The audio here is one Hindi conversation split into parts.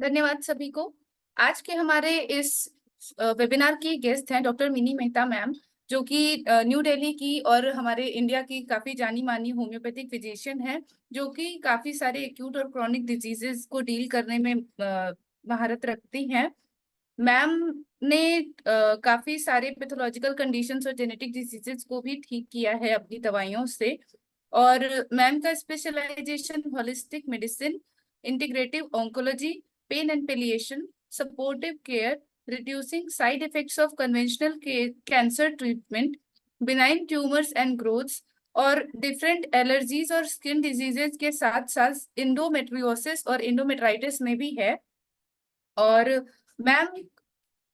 धन्यवाद सभी को। आज के हमारे इस वेबिनार की गेस्ट हैं डॉक्टर मिनी मेहता मैम, जो कि न्यू दिल्ली की और हमारे इंडिया की काफी जानी मानी होम्योपैथिक फिजिशियन हैं, जो कि काफी सारे एक्यूट और क्रॉनिक डिजीजेस को डील करने में महारत रखती हैं। मैम ने काफी सारे पैथोलॉजिकल कंडीशंस और जेनेटिक डिजीजेस को भी ठीक किया है अपनी दवाइयों से। और मैम का specialization holistic medicine, integrative oncology, pain and palliation, supportive care, reducing side effects of conventional cancer treatment, benign tumours and growths और डिफरेंट एलर्जीज और स्किन डिजीजेस के साथ साथ इंडोमेट्रियोसिस और इंडोमेट्राइटिस में भी है। और मैम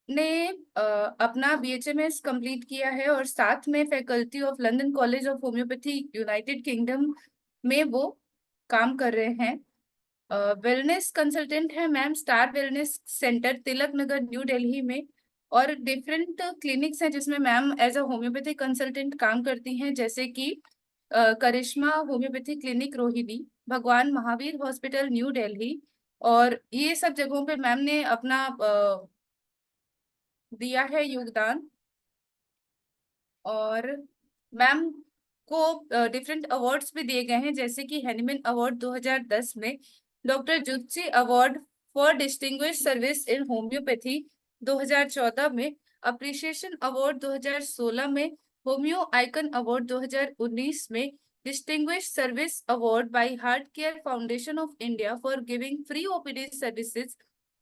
ने अपना बीएचएमएस कंप्लीट किया है और साथ में faculty of London college of homeopathy United Kingdom में वो काम कर रहे हैं। वेलनेस कंसल्टेंट है ma'am, star wellness centre Tilak Nagar New Delhi में। और डिफरेंट क्लिनिक्स हैं जिसमें ma'am as a homeopathy consultant काम करती हैं, जैसे कि करिश्मा होम्योपैथी क्लिनिक रोहिणी, भगवान महावीर हॉस्पिटल न्यू दिल्ली। और ये सब जगहों पे मैम ने अपना दिया है योगदान। और मैम को डिफरेंट अवार्ड्स भी दिए गए हैं, जैसे कि हैनीमैन अवार्ड 2010 में, doctor Zutshi award for distinguish service in homeopathy 2014 में, अप्रिशिएशन अवार्ड 2016 में, होम्यो आइकन अवार्ड 2019 में, distinguish service award by heart care foundation of India for giving free OPD services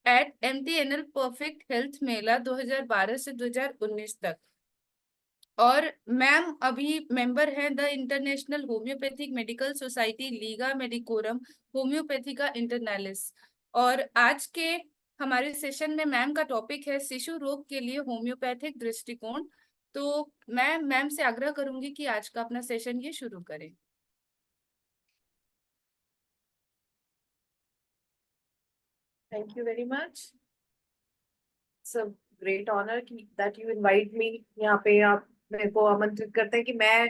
at MTNL perfect health mela 2012 से 2019 तक। और मैम अभी मेंबर हैं the international homeopathic medical society Liga Medicorum Homoeopathica Internationalis. और आज के हमारे सेशन में मैम का टॉपिक है शिशु रोग के लिए होम्योपैथिक दृष्टिकोण। तो मैं मैम से आग्रह करूंगी कि आज का अपना सेशन ये शुरू करें। Thank you very much. It's a great honor that you invite me. यहाँ पे आप मेरे को आमंत्रित करते हैं कि मैं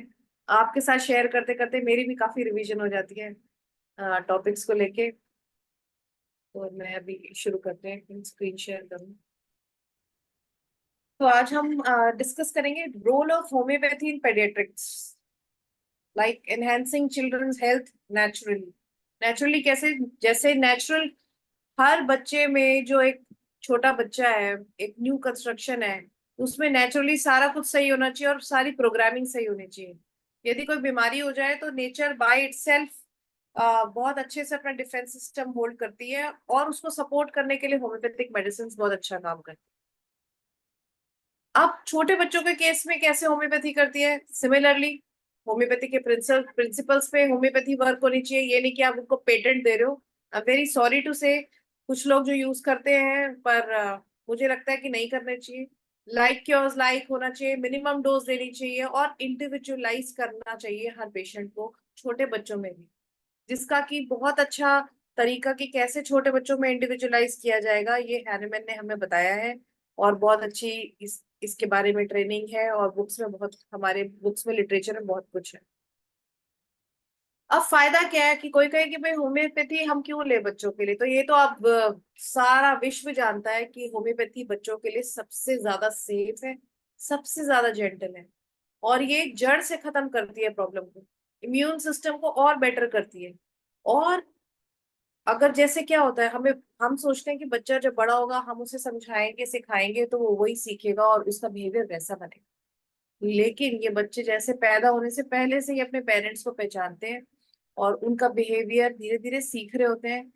आपके साथ शेयर करते करते मेरी भी काफी रिवीजन हो जाती है टॉपिक्स को लेके। और मैं अभी शुरू करते हैं, स्क्रीन शेयर करूँ। तो आज हम डिस्कस करेंगे role of homeopathy in paediatrics, like enhancing children's health naturally. Naturally कैसे? जैसे नेचुरल हर बच्चे में जो एक छोटा बच्चा है, एक न्यू कंस्ट्रक्शन है, उसमें नेचुरली सारा कुछ सही होना चाहिए और सारी प्रोग्रामिंग सही होनी चाहिए। यदि कोई बीमारी हो जाए तो नेचर बाय इटसेल्फ बहुत अच्छे से अपना डिफेंस सिस्टम होल्ड करती है और उसको सपोर्ट करने के लिए होम्योपैथिक मेडिसिन बहुत अच्छा काम करती है। अब छोटे बच्चों के केस में कैसे होम्योपैथी करती है? सिमिलरली होम्योपैथी के प्रिंसिपल्स पे होम्योपैथी वर्क होनी चाहिए। ये नहीं कि आप उनको पेटेंट दे रहे हो। I am very sorry to say, कुछ लोग जो यूज करते हैं, पर मुझे लगता है कि नहीं करना चाहिए। लाइक क्योर्स लाइक होना चाहिए, मिनिमम डोज देनी चाहिए और इंडिविजुअलाइज करना चाहिए हर पेशेंट को, छोटे बच्चों में भी। जिसका कि बहुत अच्छा तरीका कि कैसे छोटे बच्चों में इंडिविजुअलाइज किया जाएगा, ये हैनीमैन ने हमें बताया है। और बहुत अच्छी इसके बारे में ट्रेनिंग है और बुक्स में बहुत, हमारे बुक्स में लिटरेचर में बहुत कुछ है। अब फायदा क्या है कि कोई कहे कि भाई होम्योपैथी हम क्यों ले बच्चों के लिए, तो ये तो अब सारा विश्व जानता है कि होम्योपैथी बच्चों के लिए सबसे ज्यादा सेफ है, सबसे ज्यादा जेंटल है और ये जड़ से खत्म करती है प्रॉब्लम को, इम्यून सिस्टम को और बेटर करती है। और अगर जैसे क्या होता है, हम सोचते हैं कि बच्चा जब बड़ा होगा हम उसे समझाएंगे सिखाएंगे तो वो वही सीखेगा और उसका बिहेवियर वैसा बनेगा। लेकिन ये बच्चे जैसे पैदा होने से पहले से ही अपने पेरेंट्स को पहचानते हैं और उनका बिहेवियर धीरे धीरे सीख रहे होते हैं।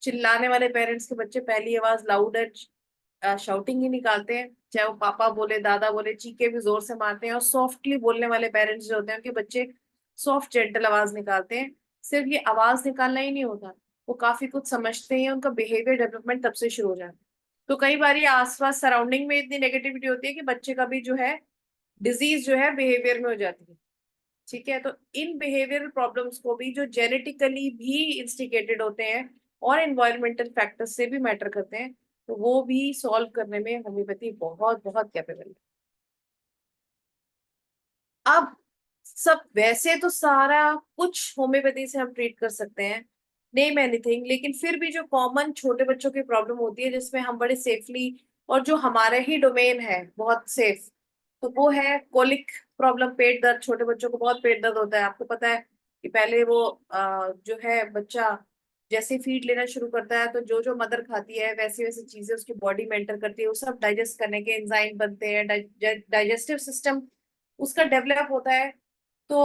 चिल्लाने वाले पेरेंट्स के बच्चे पहली आवाज लाउड एंड शाउटिंग ही निकालते हैं, चाहे वो पापा बोले दादा बोले, चीखे भी जोर से मारते हैं। और सॉफ्टली बोलने वाले पेरेंट्स जो होते हैं उनके बच्चे सॉफ्ट जेंटल आवाज निकालते हैं। सिर्फ ये आवाज निकालना ही नहीं होता, वो काफी कुछ समझते हैं, उनका बिहेवियर डेवलपमेंट तब से शुरू हो जाता है। तो कई बार आसपास सराउंडिंग में इतनी नेगेटिविटी होती है कि बच्चे का भी जो है डिजीज जो है बिहेवियर में हो जाती है। ठीक है, तो इन बिहेवियरल प्रॉब्लम्स को भी जो जेनेटिकली भी इंस्टिगेटेड होते हैं और एनवायरमेंटल फैक्टर्स से भी मैटर करते हैं, तो वो भी सॉल्व करने में होम्योपैथी बहुत बहुत कैपेबल है। अब सब वैसे तो सारा कुछ होम्योपैथी से हम ट्रीट कर सकते हैं, नेम एनीथिंग, लेकिन फिर भी जो कॉमन छोटे बच्चों की प्रॉब्लम होती है जिसमें हम बड़े सेफली, और जो हमारे ही डोमेन है बहुत सेफ, तो वो है कोलिक प्रॉब्लम, पेट दर्द। छोटे बच्चों को बहुत पेट दर्द होता है। आपको पता है कि पहले वो जो है बच्चा जैसे फीड लेना शुरू करता है तो जो जो मदर खाती है वैसी वैसी चीजें उसकी बॉडी में एंटर करती है, वो सब डाइजेस्ट करने के एंजाइम बनते हैं, डाइजेस्टिव सिस्टम उसका डेवलप होता है। तो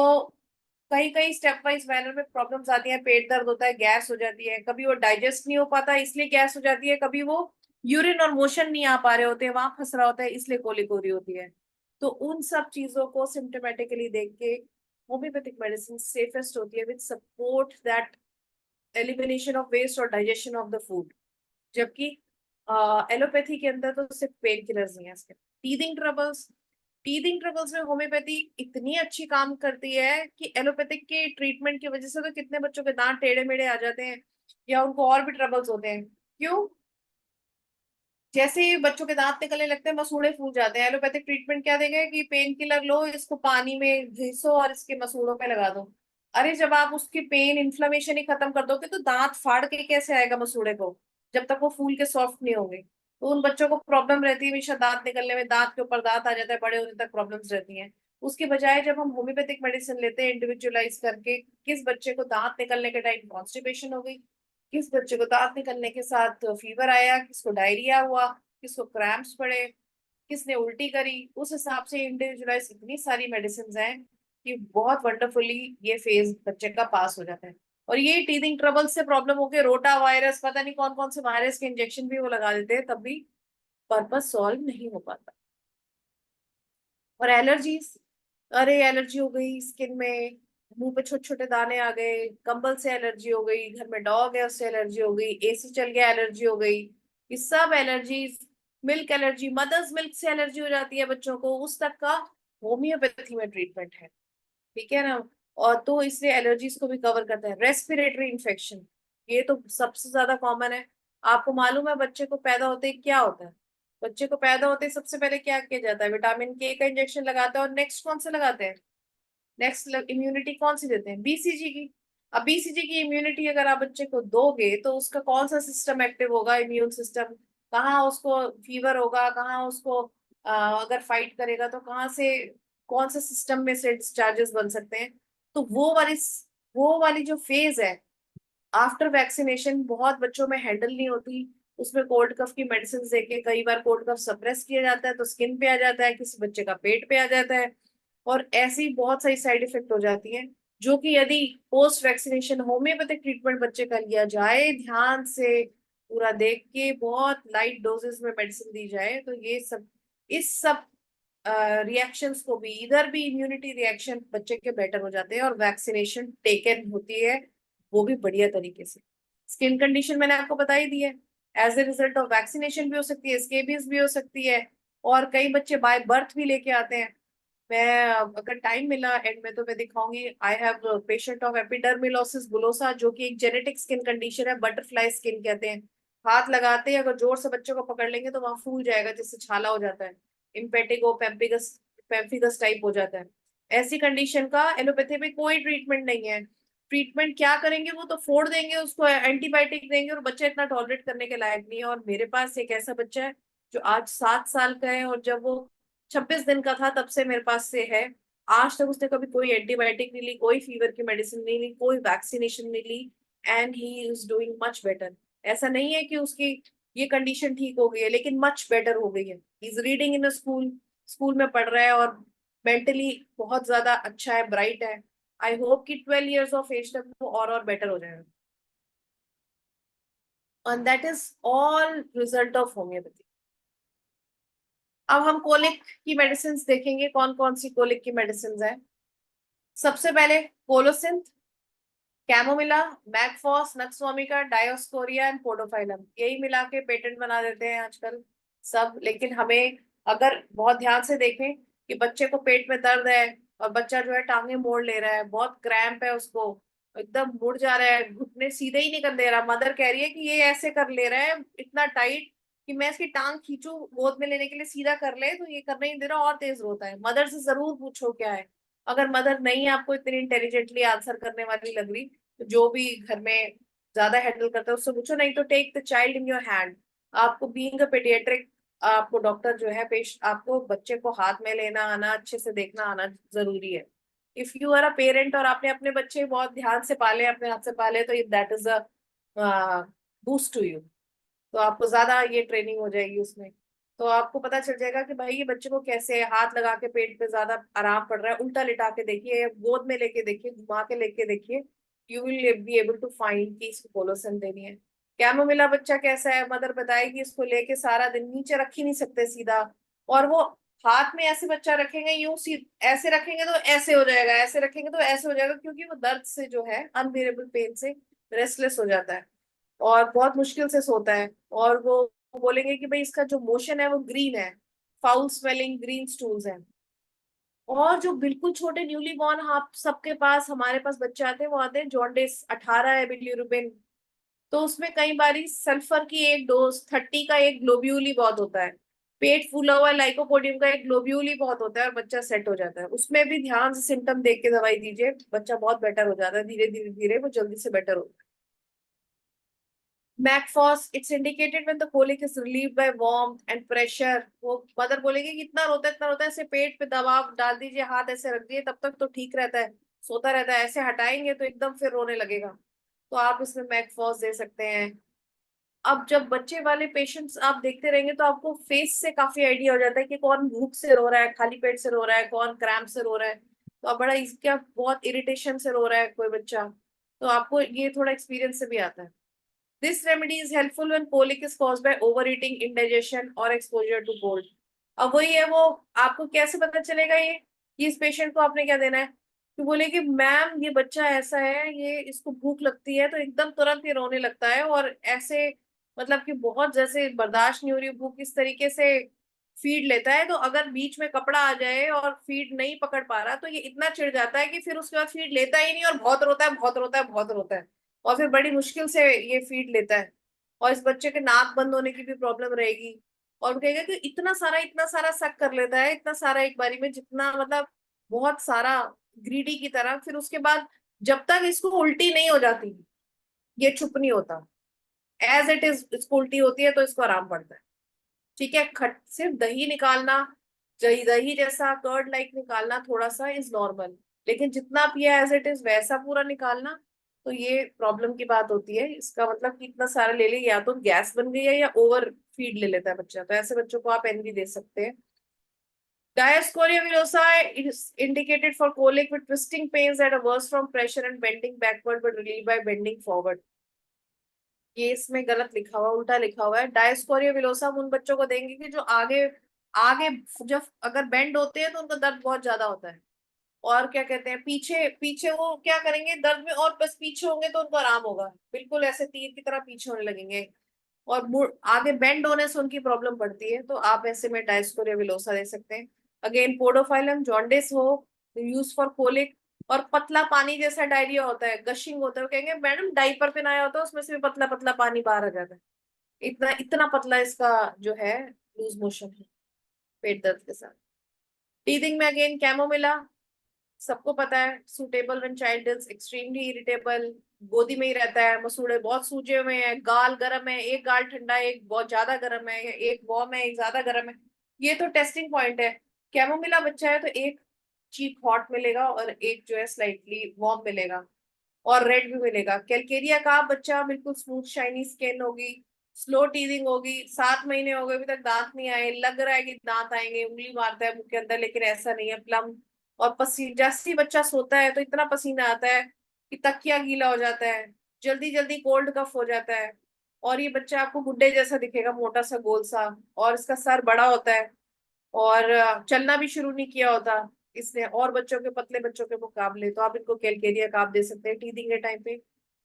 कहीं कहीं स्टेप वाइज मैनर में प्रॉब्लम्स आती हैं, पेट दर्द होता है, गैस हो जाती है, कभी वो डाइजेस्ट नहीं हो पाता इसलिए गैस हो जाती है, कभी वो यूरिन और मोशन नहीं आ पा रहे होते हैं, वहां फंस रहा होता है इसलिए कोलिक हो रही होती है। तो उन सब चीजों को सिम्टोमेटिकली देख के होम्योपैथिक मेडिसिन सेफेस्ट होती है, with support that elimination of waste और डाइजेशन ऑफ द फूड। जबकि एलोपैथी के अंदर तो सिर्फ पेन किलर्स नहीं है इसके। टीथिंग ट्रबल्स में होम्योपैथी इतनी अच्छी काम करती है कि एलोपैथिक के ट्रीटमेंट की वजह से तो कितने बच्चों के दांत टेढ़े मेढ़े आ जाते हैं, या उनको और भी ट्रबल्स होते हैं। क्यों? जैसे ही बच्चों के दांत निकलने लगते हैं मसूड़े फूल जाते हैं, एलोपैथिक ट्रीटमेंट क्या देंगे कि पेन किलर लो, इसको पानी में घिसो और इसके मसूड़ों पे लगा दो। अरे जब आप उसकी पेन इन्फ्लेमेशन ही खत्म कर दोगे तो दांत फाड़ के कैसे आएगा मसूड़े को, जब तक वो फूल के सॉफ्ट नहीं होंगे। तो उन बच्चों को प्रॉब्लम रहती है हमेशा दांत निकलने में, दांत के ऊपर दांत आ जाता है, बड़े होने तक प्रॉब्लम्स रहती हैं। उसके बजाय जब हम होम्योपैथिक मेडिसिन लेते हैं इंडिविजुअलाइज करके, किस बच्चे को दांत निकलने के टाइम कॉन्स्टिपेशन हो गई, किस बच्चे को दांत निकलने के साथ फीवर आया, किसको डायरिया हुआ, किसको क्रैम्प्स पड़े, किसने उल्टी करी, उस हिसाब से इंडिविजुअलाइज इतनी सारी मेडिसिन हैं कि बहुत वंडरफुली ये फेज बच्चे का पास हो जाता है। और ये टीथिंग ट्रबल से प्रॉब्लम होके रोटा वायरस, पता नहीं कौन कौन से वायरस के इंजेक्शन भी वो लगा देते हैं, तब भी पर्पस सॉल्व नहीं हो पाता। और एलर्जीज, अरे एलर्जी हो गई स्किन में, मुंह पे छोटे छोटे दाने आ गए, कंबल से एलर्जी हो गई, घर में डॉग है उससे एलर्जी हो गई, एसी चल गया एलर्जी हो गई, ये सब allergies. Milk allergy, mother's milk से एलर्जी हो जाती है बच्चों को, उस तक का होम्योपैथी में ट्रीटमेंट है। ठीक है ना? और तो इसलिए एलर्जीज को भी कवर करता है। रेस्पिरेटरी इन्फेक्शन, ये तो सबसे ज्यादा कॉमन है। आपको मालूम है बच्चे को पैदा होते ही क्या होता है? बच्चे को पैदा होते ही सबसे पहले क्या किया जाता है? विटामिन के का इंजेक्शन लगाते हैं, और नेक्स्ट कौन से लगाते हैं? नेक्स्ट इम्यूनिटी कौन सी देते हैं? बीसीजी की। अब बीसीजी की इम्यूनिटी अगर आप बच्चे को दोगे तो उसका कौन सा सिस्टम एक्टिव होगा? Immune system. कहाँ उसको फीवर होगा, कहाँ उसको अगर फाइट करेगा तो कहाँ से, कौन से सिस्टम में से डिस्चार्जेस बन सकते हैं। तो वो वाली जो फेज है आफ्टर वैक्सीनेशन बहुत बच्चों में हैंडल नहीं होती। उसमें कोल्ड कफ की मेडिसिन देके कई बार कोल्ड कफ सप्रेस किया जाता है तो स्किन पे आ जाता है, किसी बच्चे का पेट पे आ जाता है, और ऐसी बहुत सारी साइड इफेक्ट हो जाती हैं। जो कि यदि पोस्ट वैक्सीनेशन होम्योपैथिक ट्रीटमेंट बच्चे का लिया जाए ध्यान से, पूरा देख के, बहुत लाइट डोजेस में मेडिसिन दी जाए, तो ये सब, इस सब रिएक्शंस को भी, इधर भी इम्यूनिटी रिएक्शन बच्चे के बेटर हो जाते हैं और वैक्सीनेशन टेकन होती है वो भी बढ़िया तरीके से। स्किन कंडीशन मैंने आपको बता ही दी है, as a result of vaccination भी हो सकती है, स्केबीज भी हो सकती है, और कई बच्चे बाय बर्थ भी लेके आते हैं। मैं अगर टाइम मिला एंड में तो मैं दिखाऊंगी। आई हैव पेशेंट ऑफ एपिडर्मिलोसिस बुलोसा, जो कि एक जेनेटिक स्किन कंडीशन है, बटरफ्लाई स्किन कहते हैं। हाथ लगाते हैं अगर जोर से बच्चों को पकड़ लेंगे तो वहां फूल जाएगा जिससे छाला हो जाता है, इम्पेटिगो पेम्पिगस पेम्फिगस टाइप हो जाता है। ऐसी कंडीशन का एलोपैथी में कोई ट्रीटमेंट नहीं है। ट्रीटमेंट क्या करेंगे? वो तो फोड़ देंगे उसको, एंटीबायोटिक देंगे, और बच्चा इतना टॉलरेट करने के लायक नहीं है। और मेरे पास एक ऐसा बच्चा है जो आज 7 साल का है, और जब वो 26 दिन का था तब से मेरे पास से है। आज तक उसने कभी कोई एंटीबायोटिक नहीं ली, कोई फीवर की मेडिसिन नहीं ली, कोई वैक्सीनेशन नहीं ली, and he is doing much better. ऐसा नहीं है कि उसकी ये कंडीशन ठीक हो गई है, लेकिन मच बेटर हो गई है। Is reading in school, school में पढ़ रहा है, और मेंटली बहुत ज्यादा अच्छा है, ब्राइट है। आई होप कि 12 years ऑफ एज तक वो और बेटर हो जाएगा। And that is all result of homeopathy. अब हम कोलिक की मेडिसिन देखेंगे, कौन कौन सी कोलिक की मेडिसिन है। सबसे पहले colocynth, chamomilla, mag phos, nux vomica, dioscorea and podophyllum, यही मिला के पेटेंट बना देते हैं आजकल सब। लेकिन हमें अगर बहुत ध्यान से देखें कि बच्चे को पेट में दर्द है और बच्चा जो है टांगे मोड़ ले रहा है, बहुत क्रैम्प है उसको, एकदम मुड़ जा रहा है, घुटने सीधे ही नहीं कर दे रहा, मदर कह रही है कि ये ऐसे कर ले रहा है इतना टाइट कि मैं इसकी टांग खींचू गोद में लेने के लिए सीधा कर ले, तो ये करने ही दे रहा, और तेज रोता है। मदर से जरूर पूछो क्या है। अगर मदर नहीं आपको इतनी इंटेलिजेंटली आंसर करने वाली लग रही, तो जो भी घर में ज्यादा हैंडल करता है उससे पूछो, नहीं तो take the child in your hand. आपको बीइंग अ पेडियाट्रिक, आपको डॉक्टर जो है पेश आपको बच्चे को हाथ में लेना आना, अच्छे से देखना आना जरूरी है। If you are a parent और आपने अपने बच्चे बहुत ध्यान से पाले, अपने हाथ से पाले, तो that is a boost to you. तो आपको ज्यादा ये ट्रेनिंग हो जाएगी उसमें। तो आपको पता चल जाएगा कि भाई ये बच्चे को कैसे हाथ लगा के पेट पे ज्यादा आराम पड़ रहा है, उल्टा लिटा के देखिए, गोद में लेके देखिए, घुमा के लेके देखिए। You will be able to find कि इसको कोलोसन देनी है। कैमोमिला बच्चा कैसा है, मदर बताएगी, इसको लेके सारा दिन नीचे रख ही नहीं सकते सीधा, और वो हाथ में ऐसे बच्चा रखेंगे यूं ऐसे रखेंगे तो ऐसे हो जाएगा, ऐसे रखेंगे तो ऐसे हो जाएगा, क्योंकि वो दर्द से जो है अनबियरेबल पेन से रेस्टलेस हो जाता है और बहुत मुश्किल से सोता है। और वो बोलेंगे कि भाई इसका जो मोशन है वो ग्रीन है, फाउल स्मेलिंग ग्रीन स्टूल्स हैं। और जो बिल्कुल छोटे न्यूली बॉर्न, आप सबके पास, हमारे पास बच्चे आते हैं, वो आते हैं जॉन्डिस 18 है बिलीरुबिन। तो उसमें कई बारी सल्फर की एक डोज 30 का एक ग्लोब्यूल ही बहुत होता है। पेट फूला हुआ लाइकोपोडियम का एक ग्लोब्यूल ही बहुत होता है और बच्चा सेट हो जाता है। उसमें भी ध्यान से सिम्टम देख के दवाई दीजिए, बच्चा बहुत बेटर हो जाता है, धीरे धीरे धीरे वो जल्दी से बेटर होता है। Mag phos, it's indicated when the colic is relieved by warmth and pressure. वो मदर बोलेगी कि इतना रोता है, इतना रोता है, ऐसे पेट पे दबाव डाल दीजिए, हाथ ऐसे रख दिए, तब तक तो ठीक रहता है, सोता रहता है, ऐसे हटाएंगे तो एकदम फिर रोने लगेगा। तो आप इसमें मैकफॉस दे सकते हैं। अब जब बच्चे वाले पेशेंट्स आप देखते रहेंगे तो आपको फेस से काफी आइडिया हो जाता है कि कौन भूख से रो रहा है, खाली पेट से रो रहा है, कौन क्रैम्प से रो रहा है। तो आप बड़ा इसका बहुत इरिटेशन से रो रहा है कोई बच्चा, तो आपको ये थोड़ा एक्सपीरियंस से भी आता है। This remedy is helpful when colic is caused by overeating, indigestion or exposure to cold. अब वही है वो, आपको कैसे पता चलेगा ये कि इस पेशेंट को आपने क्या देना है। तो बोले कि मैम ये बच्चा ऐसा है, ये इसको भूख लगती है तो एकदम तुरंत ये रोने लगता है, और ऐसे मतलब कि बहुत जैसे बर्दाश्त नहीं हो रही भूख, इस तरीके से फीड लेता है। तो अगर बीच में कपड़ा आ जाए और फीड नहीं पकड़ पा रहा, तो ये इतना चिढ़ जाता है कि फिर उसके बाद फीड लेता ही नहीं, और बहुत रोता है, बहुत रोता है, बहुत रोता है, और फिर बड़ी मुश्किल से ये फीड लेता है। और इस बच्चे के नाक बंद होने की भी प्रॉब्लम रहेगी। और वो कहेगा कि इतना सारा सक कर लेता है, इतना सारा एक बारी में, जितना मतलब बहुत सारा, ग्रीडी की तरह। फिर उसके बाद जब तक इसको उल्टी नहीं हो जाती, ये चुप नहीं होता। एज इट इज इसको उल्टी होती है तो इसको आराम पड़ता है। ठीक है, खट सिर्फ दही निकालना, दही दही जैसा कर्ड लाइक निकालना थोड़ा सा इज नॉर्मल, लेकिन जितना पिया एज इट इज वैसा पूरा निकालना, तो ये प्रॉब्लम की बात होती है। इसका मतलब कि इतना सारा ले ले, या तो गैस बन गई है या ओवर फीड ले लेता है बच्चा, तो ऐसे बच्चों को आप एनवी दे सकते हैं। Diascoria villosa is indicated for colic with twisting pains that are worse from pressure and bending backward but relieved by bending forward. ये इसमें गलत लिखा हुआ, उल्टा लिखा हुआ है। डायस्कोरिया विलोसा हम उन बच्चों को देंगे कि जो आगे आगे जब अगर बेंड होते हैं तो उनका दर्द बहुत ज्यादा होता है। और क्या कहते हैं, पीछे पीछे वो क्या करेंगे दर्द में, और बस पीछे होंगे तो उनको आराम होगा, बिल्कुल ऐसे तीर की तरह पीछे होने लगेंगे। और आगे बेंड होने से उनकी प्रॉब्लम पड़ती है, तो आप ऐसे में डायस्कोरिया विलोसा दे सकते हैं। अगेन पोडोफाइलम, जॉन्डिस हो, यूज फॉर कोलिक। और पतला पानी जैसा डायरिया होता है, गशिंग होता है, वो कहेंगे मैडम डाइपर पहनाया होता है उसमें से भी पतला पतला पानी बाहर आ जाता है, इतना इतना पतला इसका जो है लूज मोशन है पेट दर्द के साथ। टीथिंग में अगेन कैमोमिला, सबको पता है, suitable when child is extremely irritable, गोदी में ही रहता है, मसूड़े बहुत सूजे हुए हैं, गाल गर्म है, एक गाल ठंडा है, एक बहुत ज्यादा गर्म है, या एक वार्म है एक ज्यादा गर्म है। ये तो टेस्टिंग पॉइंट है। कैमोमिला बच्चा है तो एक चीक हॉट मिलेगा और एक जो है स्लाइटली वार्म मिलेगा, और रेड भी मिलेगा। कैलकेरिया का बच्चा बिल्कुल स्मूथ शाइनी स्किन होगी, स्लो टीथिंग होगी, 7 महीने हो गए अभी तक दांत नहीं आए, लग रहा है कि दांत आएंगे, उंगली मारता है मुंह के अंदर, लेकिन ऐसा नहीं है, प्लम। और पसीना, जैसे ही बच्चा सोता है तो इतना पसीना आता है कि तकिया गीला हो जाता है, जल्दी जल्दी कोल्ड कफ हो जाता है। और ये बच्चा आपको गुड्डे जैसा दिखेगा, मोटा सा गोल सा, और इसका सर बड़ा होता है, और चलना भी शुरू नहीं किया होता इसने, और बच्चों के पतले बच्चों के मुकाबले। तो आप इनको कैलकेरिया काप दे सकते हैं टीथिंग के टाइम पे।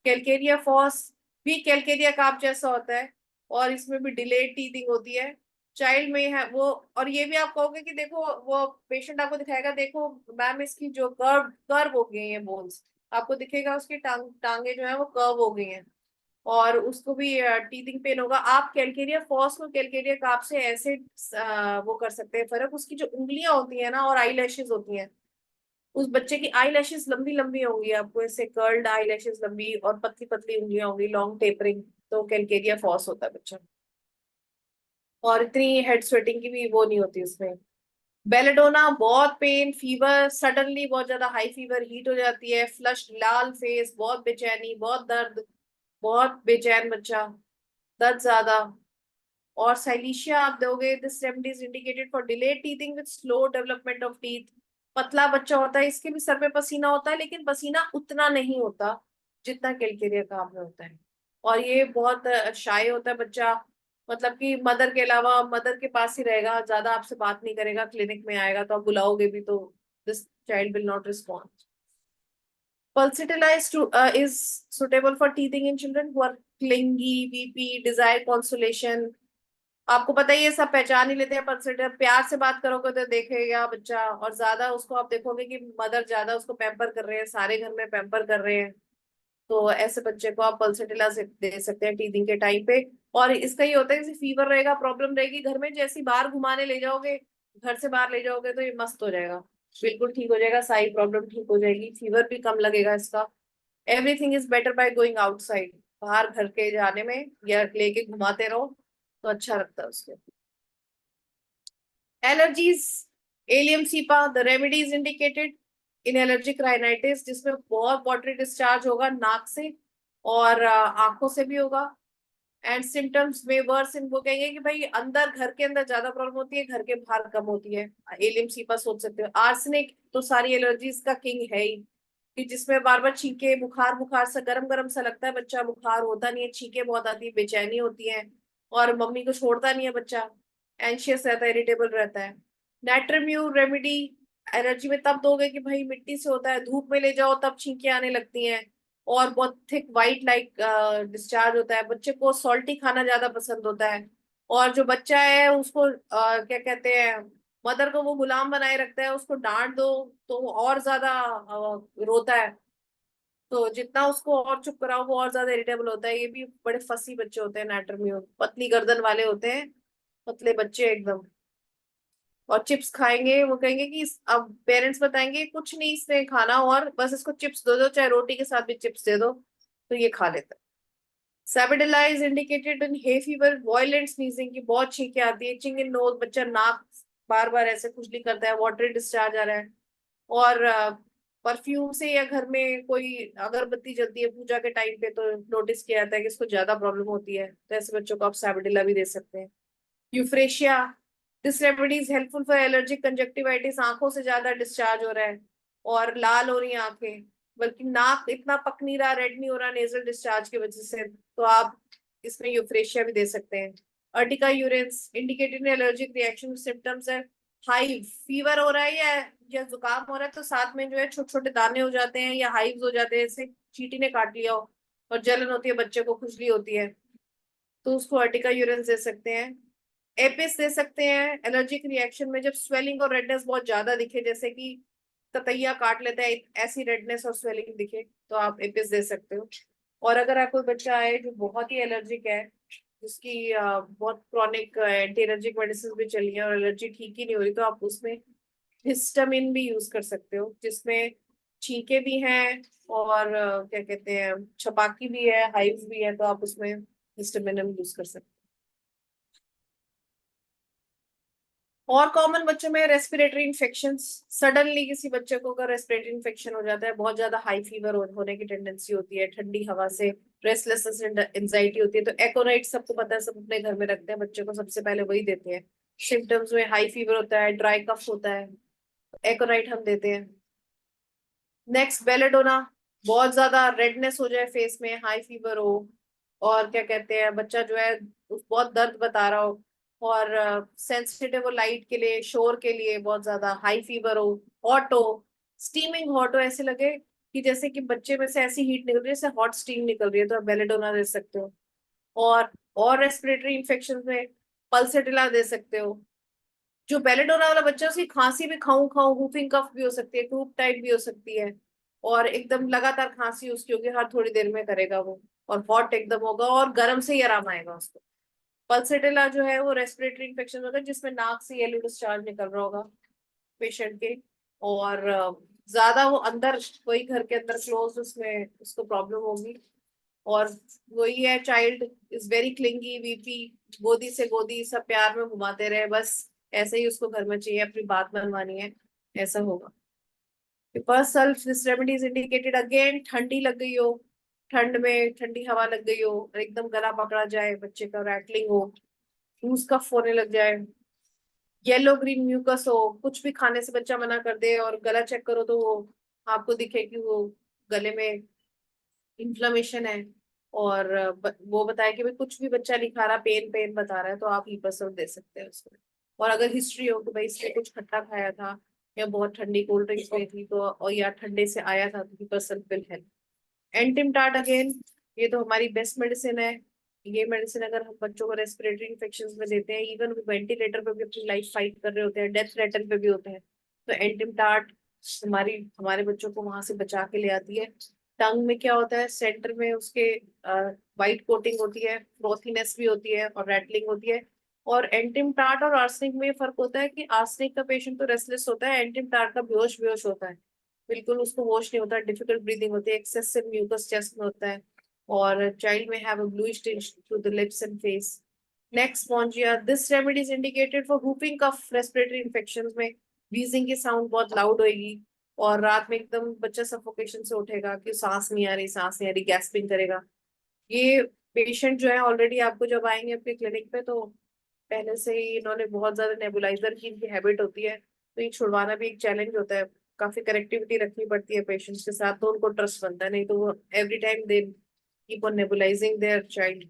कैलकेरिया फॉस भी कैलकेरिया काप जैसा होता है, और इसमें भी डिलेड टीथिंग होती है, चाइल्ड में है वो। और ये भी आप कहोगे कि देखो, वो पेशेंट आपको दिखाएगा, देखो मैम इसकी जो कर्व कर्व हो गई है बोन्स, आपको दिखेगा उसकी टांगे जो है वो कर्व हो गई हैं, और उसको भी टीथिंग पेन होगा। आप कैलकेरिया फॉस को कैलकेरिया काप से ऐसे वो कर सकते हैं फर्क, उसकी जो उंगलियां होती है ना और आई लैशेज होती हैं, उस बच्चे की आई लैशेस लंबी लंबी होंगी, आपको ऐसे कर्ल्ड आई लैशेस लंबी और पतली पतली उंगलियां होंगी, लॉन्ग टेपरिंग, तो कैलकेरिया फॉस होता है बच्चा। और इतनी हेड स्वेटिंग की भी वो नहीं होती उसमें। बेलेडोना, बहुत पेन, फीवर, सडनली बहुत ज्यादा हाई फीवर, हीट हो जाती है, फ्लश, लाल फेस, बहुत बेचैनी, बहुत दर्द, बहुत बेचैन बच्चा, दर्द ज्यादा। और साइलिशिया आप दोगे, this remedy is indicated for delayed teething with slow development of teeth. पतला बच्चा होता है, इसके भी सर पे पसीना होता है, लेकिन पसीना उतना नहीं होता जितना केलकेरिया काम में होता है। और ये बहुत शाय होता है बच्चा, मतलब कि मदर के अलावा मदर के पास ही रहेगा, ज्यादा आपसे बात नहीं करेगा, क्लिनिक में आएगा तो आप बुलाओगे भी तो this child will not respond. Pulsatilla is suitable for teething in children who are clingy, weepy, desire consolation. आपको पता ही है, सब पहचान ही लेते हैं पल्सेटिला। प्यार से बात करोगे तो देखेगा बच्चा, और ज्यादा उसको आप देखोगे कि मदर ज्यादा उसको पैम्पर कर रहे हैं, सारे घर में पैम्पर कर रहे हैं, तो ऐसे बच्चे को आप पल्सेटिला से दे सकते हैं टीथिंग के टाइम पे। और इसका ये होता है कि फीवर रहेगा, प्रॉब्लम रहेगी घर में, जैसे ही बाहर घुमाने ले जाओगे, घर से बाहर ले जाओगे तो ये मस्त हो जाएगा, बिल्कुल ठीक हो जाएगा, सारी प्रॉब्लम ठीक हो जाएगी, फीवर भी कम लगेगा इसका। Everything is better by going outside, बाहर घर के जाने में या लेके घुमाते रहो तो अच्छा लगता है उसके। Allergies, allium cepa, the remedies indicated in allergic rhinitis, जिसमें बहुत वाटरी डिस्चार्ज होगा नाक से और आंखों से भी होगा। एंड सिम्टम्स में वर्स इन, वो कहेंगे कि भाई अंदर घर के अंदर ज्यादा प्रॉब्लम होती है, घर के बाहर कम होती है। एलियम सीपा सोच सकते हो। आर्सेनिक तो सारी एलर्जीज का किंग है ही, कि जिसमें बार बार छींके, बुखार, बुखार सा गरम गरम सा लगता है बच्चा, बुखार होता नहीं है, छींके बहुत आती है, बेचैनी होती है, और मम्मी को छोड़ता नहीं है बच्चा, एंशियस रहता है, इरिटेबल रहता है। नाइट्रम्यू रेमेडी एलर्जी में तब दोगे कि भाई मिट्टी से होता है, धूप में ले जाओ तब छींके आने लगती हैं, और बहुत थिक वाइट लाइक डिस्चार्ज होता है, बच्चे को सॉल्टी खाना ज्यादा पसंद होता है। और जो बच्चा है उसको क्या कहते हैं, मदर को वो गुलाम बनाए रखता है, उसको डांट दो तो वो और ज्यादा रोता है, तो जितना उसको और चुप कराओ वो और ज्यादा इरिटेबल होता है। ये भी बड़े फसी बच्चे होते हैं नाइट्रम्यू, पतली गर्दन वाले होते हैं, पतले बच्चे एकदम। और चिप्स खाएंगे, वो कहेंगे कि अब पेरेंट्स बताएंगे कुछ नहीं इसने खाना, और बस इसको चिप्स दे दो, चाहे रोटी के साथ भी चिप्स दे दो तो ये खा लेता है। Sabadella is indicated in hay fever, violent sneezing की बहुत छींके आती है, चिंग इन नोज, बच्चा नाक बार बार ऐसे खुजली करता है, वाटरी डिस्चार्ज आ रहा है। और परफ्यूम से या घर में कोई अगरबत्ती जलती है पूजा के टाइम पे तो नोटिस किया जाता है कि इसको ज्यादा प्रॉब्लम होती है, तो ऐसे बच्चों को आप सैबडिला भी दे सकते हैं। Euphrasia, this remedy is helpful for allergic conjunctivitis, आंखों से ज्यादा डिस्चार्ज हो रहा है और लाल हो रही है आंखें, बल्कि नाक इतना पक नहीं रहा, रेड नहीं हो रहा नेजल डिस्चार्ज की वजह से, तो आप इसमें यूफ्रेशिया भी दे सकते हैं। Ertiga urens indicated allergic reaction symptoms है, हाई फीवर हो रहा है या जुकाम हो रहा है, तो साथ में जो है छोटे छोटे दाने हो जाते हैं या हाइव्स हो जाते हैं, जैसे चींटी ने काट लिया हो, और जलन होती है, बच्चे को खुजली होती है, तो उसको अर्टिका यूरेंस दे सकते हैं। एपिस दे सकते हैं एलर्जिक रिएक्शन में, जब स्वेलिंग और रेडनेस बहुत ज्यादा दिखे, जैसे कि ततैया काट लेता है ऐसी रेडनेस और स्वेलिंग दिखे, तो आप एपिस दे सकते हो। और अगर आपको बच्चा है जो बहुत ही एलर्जिक है, जिसकी बहुत क्रॉनिक एंटी एलर्जिक मेडिसिन भी चली है और एलर्जी ठीक ही नहीं हो रही, तो आप उसमें हिस्टामिन भी यूज कर सकते हो, जिसमें छींके भी हैं और क्या कहते हैं, छपाकी भी है, हाइव्स भी है, तो आप उसमें हिस्टामिन यूज कर सकते हैं। और कॉमन बच्चों में रेस्पिरेटरी इन्फेक्शंस, सडनली किसी बच्चे को अगर रेस्पिरेटरी इन्फेक्शन हो जाता है, बहुत ज्यादा हाई फीवर होने की टेंडेंसी होती है, ठंडी हवा से रेस्टलेसनेस एंजाइटी होती है, तो एकोनाइट सबको पता है, सब अपने घर में रखते हैं, बच्चे को सबसे पहले वही देते हैं। सिम्टम्स में हाई फीवर होता है, ड्राई कफ होता है, एकोनाइट हम देते हैं। नेक्स्ट बेलेडोना, बहुत ज्यादा रेडनेस हो जाए फेस में, हाई फीवर हो, और क्या कहते हैं बच्चा जो है बहुत दर्द बता रहा हो, और सेंसिटिव हो लाइट के लिए, शोर के लिए, बहुत ज्यादा हाई फीवर हो, हॉट हो, स्टीमिंग हॉट हो, ऐसे लगे कि जैसे कि बच्चे में से ऐसी हीट निकल रही है जैसे हॉट स्टीम निकल रही है, तो आप बेलेडोना दे सकते हो। और रेस्पिरेटरी इन्फेक्शन में पल्सेटिला दे सकते हो। जो बेलेडोना वाला बच्चा है, उसकी खांसी भी खाऊं खाऊं, हुफिंग कफ भी हो सकती है, टूप टाइप भी हो सकती है, और एकदम लगातार खांसी उसकी होगी, हर थोड़ी देर में करेगा वो, और हॉट एकदम होगा और गर्म से ही आराम आएगा उसको। पल्सेटिला जो है वो रेस्पिरेटरी इन्फेक्शन होगा, जिसमें नाक से येलो डिस्चार्ज निकल रहा होगा पेशेंट के, और ज्यादा वो अंदर, कोई घर के अंदर क्लोज, उसमें उसको प्रॉब्लम होगी। और वही है, child is very clingy, VP, गोदी से गोदी सब प्यार में घुमाते रहे बस, ऐसे ही उसको घर में चाहिए, अपनी बात मनवानी है, ऐसा होगा। Because self this remedy is indicated again, ठंडी लग गई हो, ठंड में ठंडी हवा लग गई हो और एकदम गला पकड़ा जाए, बच्चे का रैटलिंग हो, लूज कफ होने लग जाए, येलो ग्रीन म्यूकस हो, कुछ भी खाने से बच्चा मना कर दे, और गला चेक करो तो वो आपको दिखे कि वो गले में इन्फ्लेमेशन है, और वो बताया कि भाई कुछ भी बच्चा नहीं खा रहा, पेन पेन बता रहा है, तो आप हीपरसल्फ दे सकते हैं उसको। और अगर हिस्ट्री हो कि भाई इसने कुछ खट्टा खाया था, या बहुत ठंडी कोल्ड ड्रिंक्स पी थी, तो और या ठंडे से आया था, तो हीपरसल्फ विल हेल्प। एंटिमटाट अगेन, ये तो हमारी बेस्ट मेडिसिन है। ये मेडिसिन अगर हम बच्चों को रेस्पिरेटरी इन्फेक्शन में देते हैं, इवन वेंटिलेटर पे भी अपनी लाइफ फाइट कर रहे होते हैं, डेथ थ्रेटन पे भी होते हैं, तो एंटिमटाट हमारी हमारे बच्चों को वहां से बचा के ले आती है। टंग में क्या होता है, सेंटर में उसके वाइट कोटिंग होती है, फ्रोथीनेस भी होती है और रैटलिंग होती है। और एंटिम टार्ट और आर्सेनिक में ये फर्क होता है कि आर्सेनिक का पेशेंट तो रेस्टलेस होता है, एंटिम टार्ट का बेहोश बेहोश होता है, बिल्कुल उसको होश नहीं होता, डिफिकल्ट ब्रीदिंग होती है, एक्सेसिव म्यूकस चेस्ट में होता है, और चाइल्ड में have a bluish tinge to the lips and face. Next spongia, this remedy is indicated for whooping cough, respiratory infections में wheezing की साउंड बहुत लाउड होगी, और रात में एकदम बच्चा सफोकेशन से उठेगा कि सांस नहीं आ रही, सांस नहीं आ रही, गैस्पिंग करेगा। ये पेशेंट जो है ऑलरेडी आपको जब आएंगे अपने क्लिनिक पे, तो पहले से ही इन्होंने बहुत ज्यादा नेबुलाइजर की इनकी हैबिट होती है, तो ये छुड़वाना भी एक चैलेंज होता है, काफी कनेक्टिविटी रखनी पड़ती है पेशेंट्स के साथ, तो उनको ट्रस्ट बनता है, नहीं तो वो every time they keep on nebulising their child.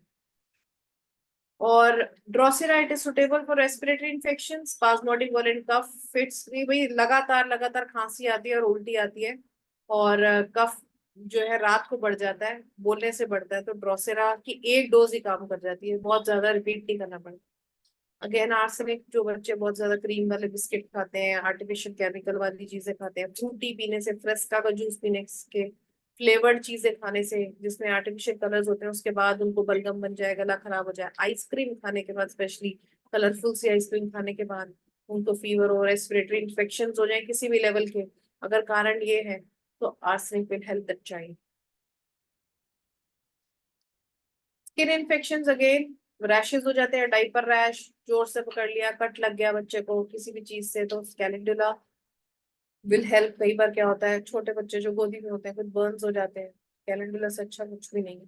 और drosera it's suitable for respiratory infection, spasmodic violent cough fits, भी भाई लगातार लगातार खांसी आती है और उल्टी आती है, और कफ जो है रात को बढ़ जाता है, बोलने से बढ़ता है, तो ड्रोसेरा की एक डोज ही काम कर जाती है, बहुत ज्यादा रिपीट नहीं करना पड़ता। अगेन आर्सेनिक, जो बच्चे बहुत ज्यादा क्रीम वाले बिस्किट खाते हैं, आर्टिफिशियल केमिकल वाली चीजें खाते हैं, फ्रूटी पीने से, फ्रेस्का का जूस पीने के, फ्लेवर्ड चीजें खाने से जिसमें आर्टिफिशियल कलर्स होते हैं, उसके बाद उनको बलगम बन जाए, गला खराब हो जाए, आइसक्रीम खाने के बाद, स्पेशली कलरफुल सी आइसक्रीम खाने के बाद उनको फीवर हो, रेस्पिरेटरी इन्फेक्शन हो जाए किसी भी लेवल के, अगर कारण ये है, तो arsenic will help that child. Skin infection again, rashes हो जाते हैं, डाइपर रैश, जोर से पकड़ लिया, कट लग गया बच्चे को किसी भी चीज से, तो कैलेंडुला विल हेल्प। कई बार क्या होता है, छोटे बच्चे जो गोदी में होते हैं कुछ बर्न्स हो जाते हैं, कैलेंडुला से अच्छा कुछ भी नहीं है।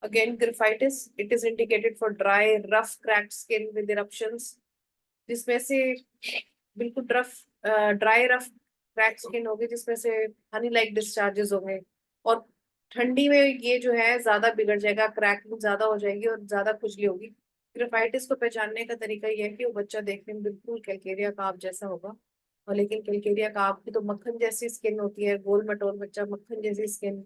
Again graphites, it is indicated for dry rough cracked skin with eruptions, जिसमें से बिल्कुल rough dry rough crack skin होगी, जिसमें से हनी लाइक डिस्चार्जेस होंगे, और ठंडी में ये जो है ज्यादा बिगड़ जाएगा, क्रैकिंग ज्यादा हो जाएगी और ज्यादा खुजली होगी। ग्रेफाइटिस को पहचानने का तरीका ये है कि वो बच्चा देखने में बिल्कुल कैलकेरिया कार्प जैसा होगा, और लेकिन कैलकेरिया कार्प की तो मक्खन जैसी स्किन होती है, गोल मटोल बच्चा, मक्खन जैसी स्किन,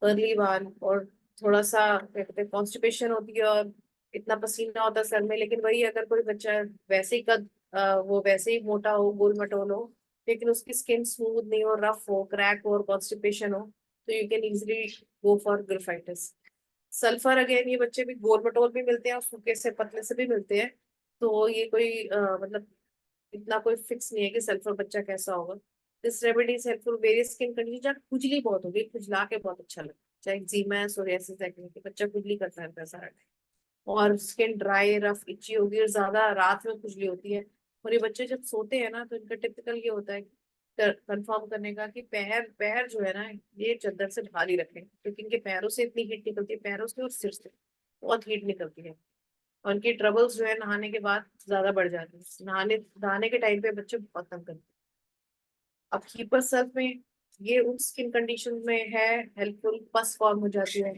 कर्ली बाल, और थोड़ा सा क्या कहते हैं कॉन्स्टिपेशन होती है, और इतना पसीना होता है सर में, लेकिन वही अगर कोई बच्चा वैसे ही कद वो वैसे ही मोटा हो, गोल मटोल हो, लेकिन उसकी स्किन स्मूथ नहीं हो, रफ हो, क्रैक हो और कॉन्स्टिपेशन हो, तो you can easily go for graphites. Sulphur again, ये बच्चे भी गोल मटोल भी मिलते हैं और सूखे से पतले से भी मिलते हैं, तो ये कोई मतलब इतना कोई फिक्स नहीं है कि सल्फर बच्चा कैसा होगा। This remedy is helpful various skin condition, जहाँ खुजली बहुत होगी, खुजला के बहुत अच्छा लगता है, चाहे एक्जिमा है, सोरियासिस एक्ने, बच्चा खुजली करता रहता है सारा टाइम, और स्किन ड्राई रफ इची होगी, और ज्यादा रात में खुजली होती है। और ये बच्चे जब सोते हैं ना, तो इनका टिपिकल ये होता है कंफर्म करने का कि पैर पैर जो है ना, ये चादर से बाहर ही रखें, क्योंकि इनके पैरों से इतनी हीट निकलती है, पैरों से और सिर से बहुत हीट निकलती है, और इनकी ट्रबल्स जो है नहाने के बाद ज्यादा बढ़ जाती है, नहाने नहाने के टाइम पे बच्चे बहुत तंग करते हैं। अब कीपर सर्फ में ये उन स्किन कंडीशन में है हेल्पफुल, पस फॉर्म हो जाती है,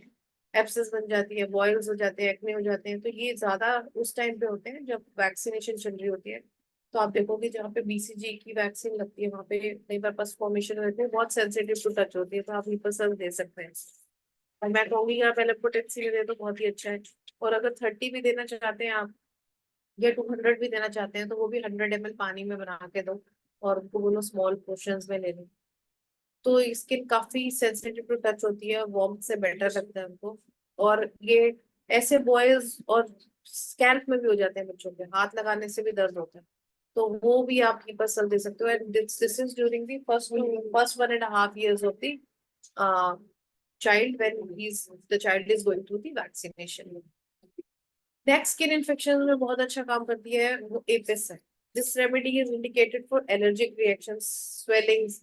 एब्सेस बन जाती है, बॉयल्स हो जाते हैं, एक्ने हो जाते हैं, तो ये ज्यादा उस टाइम पे होते हैं जब वैक्सीनेशन चल रही होती है। तो आप देखोगे जहाँ पे बीसीजी की वैक्सीन लगती है, वहाँ पे कई बार पस फॉर्मेशन होते हैं, बहुत सेंसिटिव टू टच होती है, तो आप हीपर सर्फ दे सकते हैं। और मैं कहूंगी आप एलेक्ट्रोटेंसी में दे तो बहुत ही अच्छा है। और अगर 30 भी देना चाहते हैं आप, या 200 भी देना चाहते हैं, तो वो भी 100 ml पानी में बना के दो, और उनको बोलो स्मॉल पोर्शंस में ले लो, तो स्किन काफी सेंसिटिव टू टच होती है, वार्म से बेटर लगता है उनको। और ये ऐसे बॉयज और स्कैल्प में भी हो जाते हैं, बच्चों के हाथ लगाने से भी दर्द होता है, तो वो भी आप हीपा दे सकते हो, and this is during the first 1.5 years of the child, when the child is going through the vaccination. Next skin infection में बहुत अच्छा काम करती है वो एपिस है. This remedy is indicated for allergic reactions, swellings.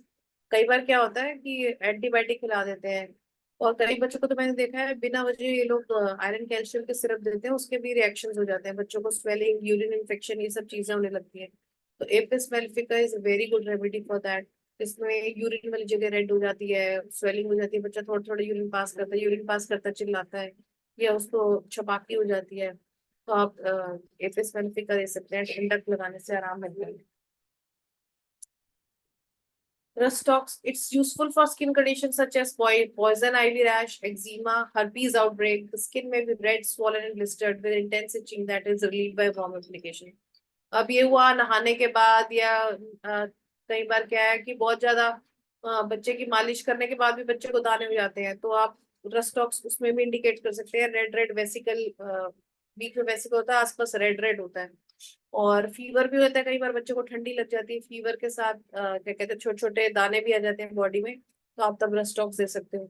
कई बार क्या होता है कि एंटीबायोटिक खिला देते हैं, और कई बच्चों को तो मैंने देखा है बिना वजह ये लोग आयरन कैल्शियम के सिरप देते हैं, उसके भी रिएक्शंस हो जाते हैं बच्चों को, स्वेलिंग, यूरिन इन्फेक्शन, ये सब चीजें होने लगती है. तो Apis mellifica is very good remedy for that. इसमें यूरिन वाली जगह रेड हो जाती है, स्वेलिंग हो जाती है, बच्चा थोड़ा थोड़ा यूरिन पास करता है, यूरिन पास करता चिल्लाता है, या उसको छपाकी हो जाती है, तो आप एपिस मेलिफिका दे सकते हैं. ठंडक लगाने से आराम मिलता है. Rustox, it's useful for skin conditions such as poison ivy rash, eczema, herpes outbreak. The skin may be red, swollen, and blistered with intense itching that is relieved by warm application. अब ये हुआ नहाने के बाद, या कई बार क्या है कि बहुत ज्यादा बच्चे की मालिश करने के बाद भी बच्चे को दाने हो जाते हैं, तो आप रस्टॉक्स उसमें भी इंडिकेट कर सकते हैं. रेड रेड वेसिकल, बीच में वेसिकल होता है, आसपास रेड रेड होता है. और फीवर भी होता है, कई बार बच्चे को ठंडी लग जाती है, फीवर के साथ क्या कहते हैं छोटे छोटे दाने भी आ जाते हैं बॉडी में, तो आप तब रस्टॉक्स दे सकते हो.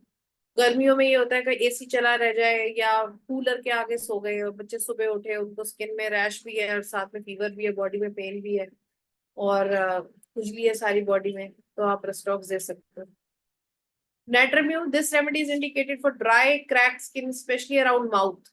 गर्मियों में ये होता है कि एसी चला रह जाए या कूलर के आगे सो गए और बच्चे सुबह उठे, उनको स्किन में रैश भी है और साथ में फीवर भी है, बॉडी में पेन भी है, और खुजली है सारी बॉडी में, तो आप रस्टॉक्स दे सकते हो. Natramune, this remedy is indicated for dry, cracked skin, especially around mouth,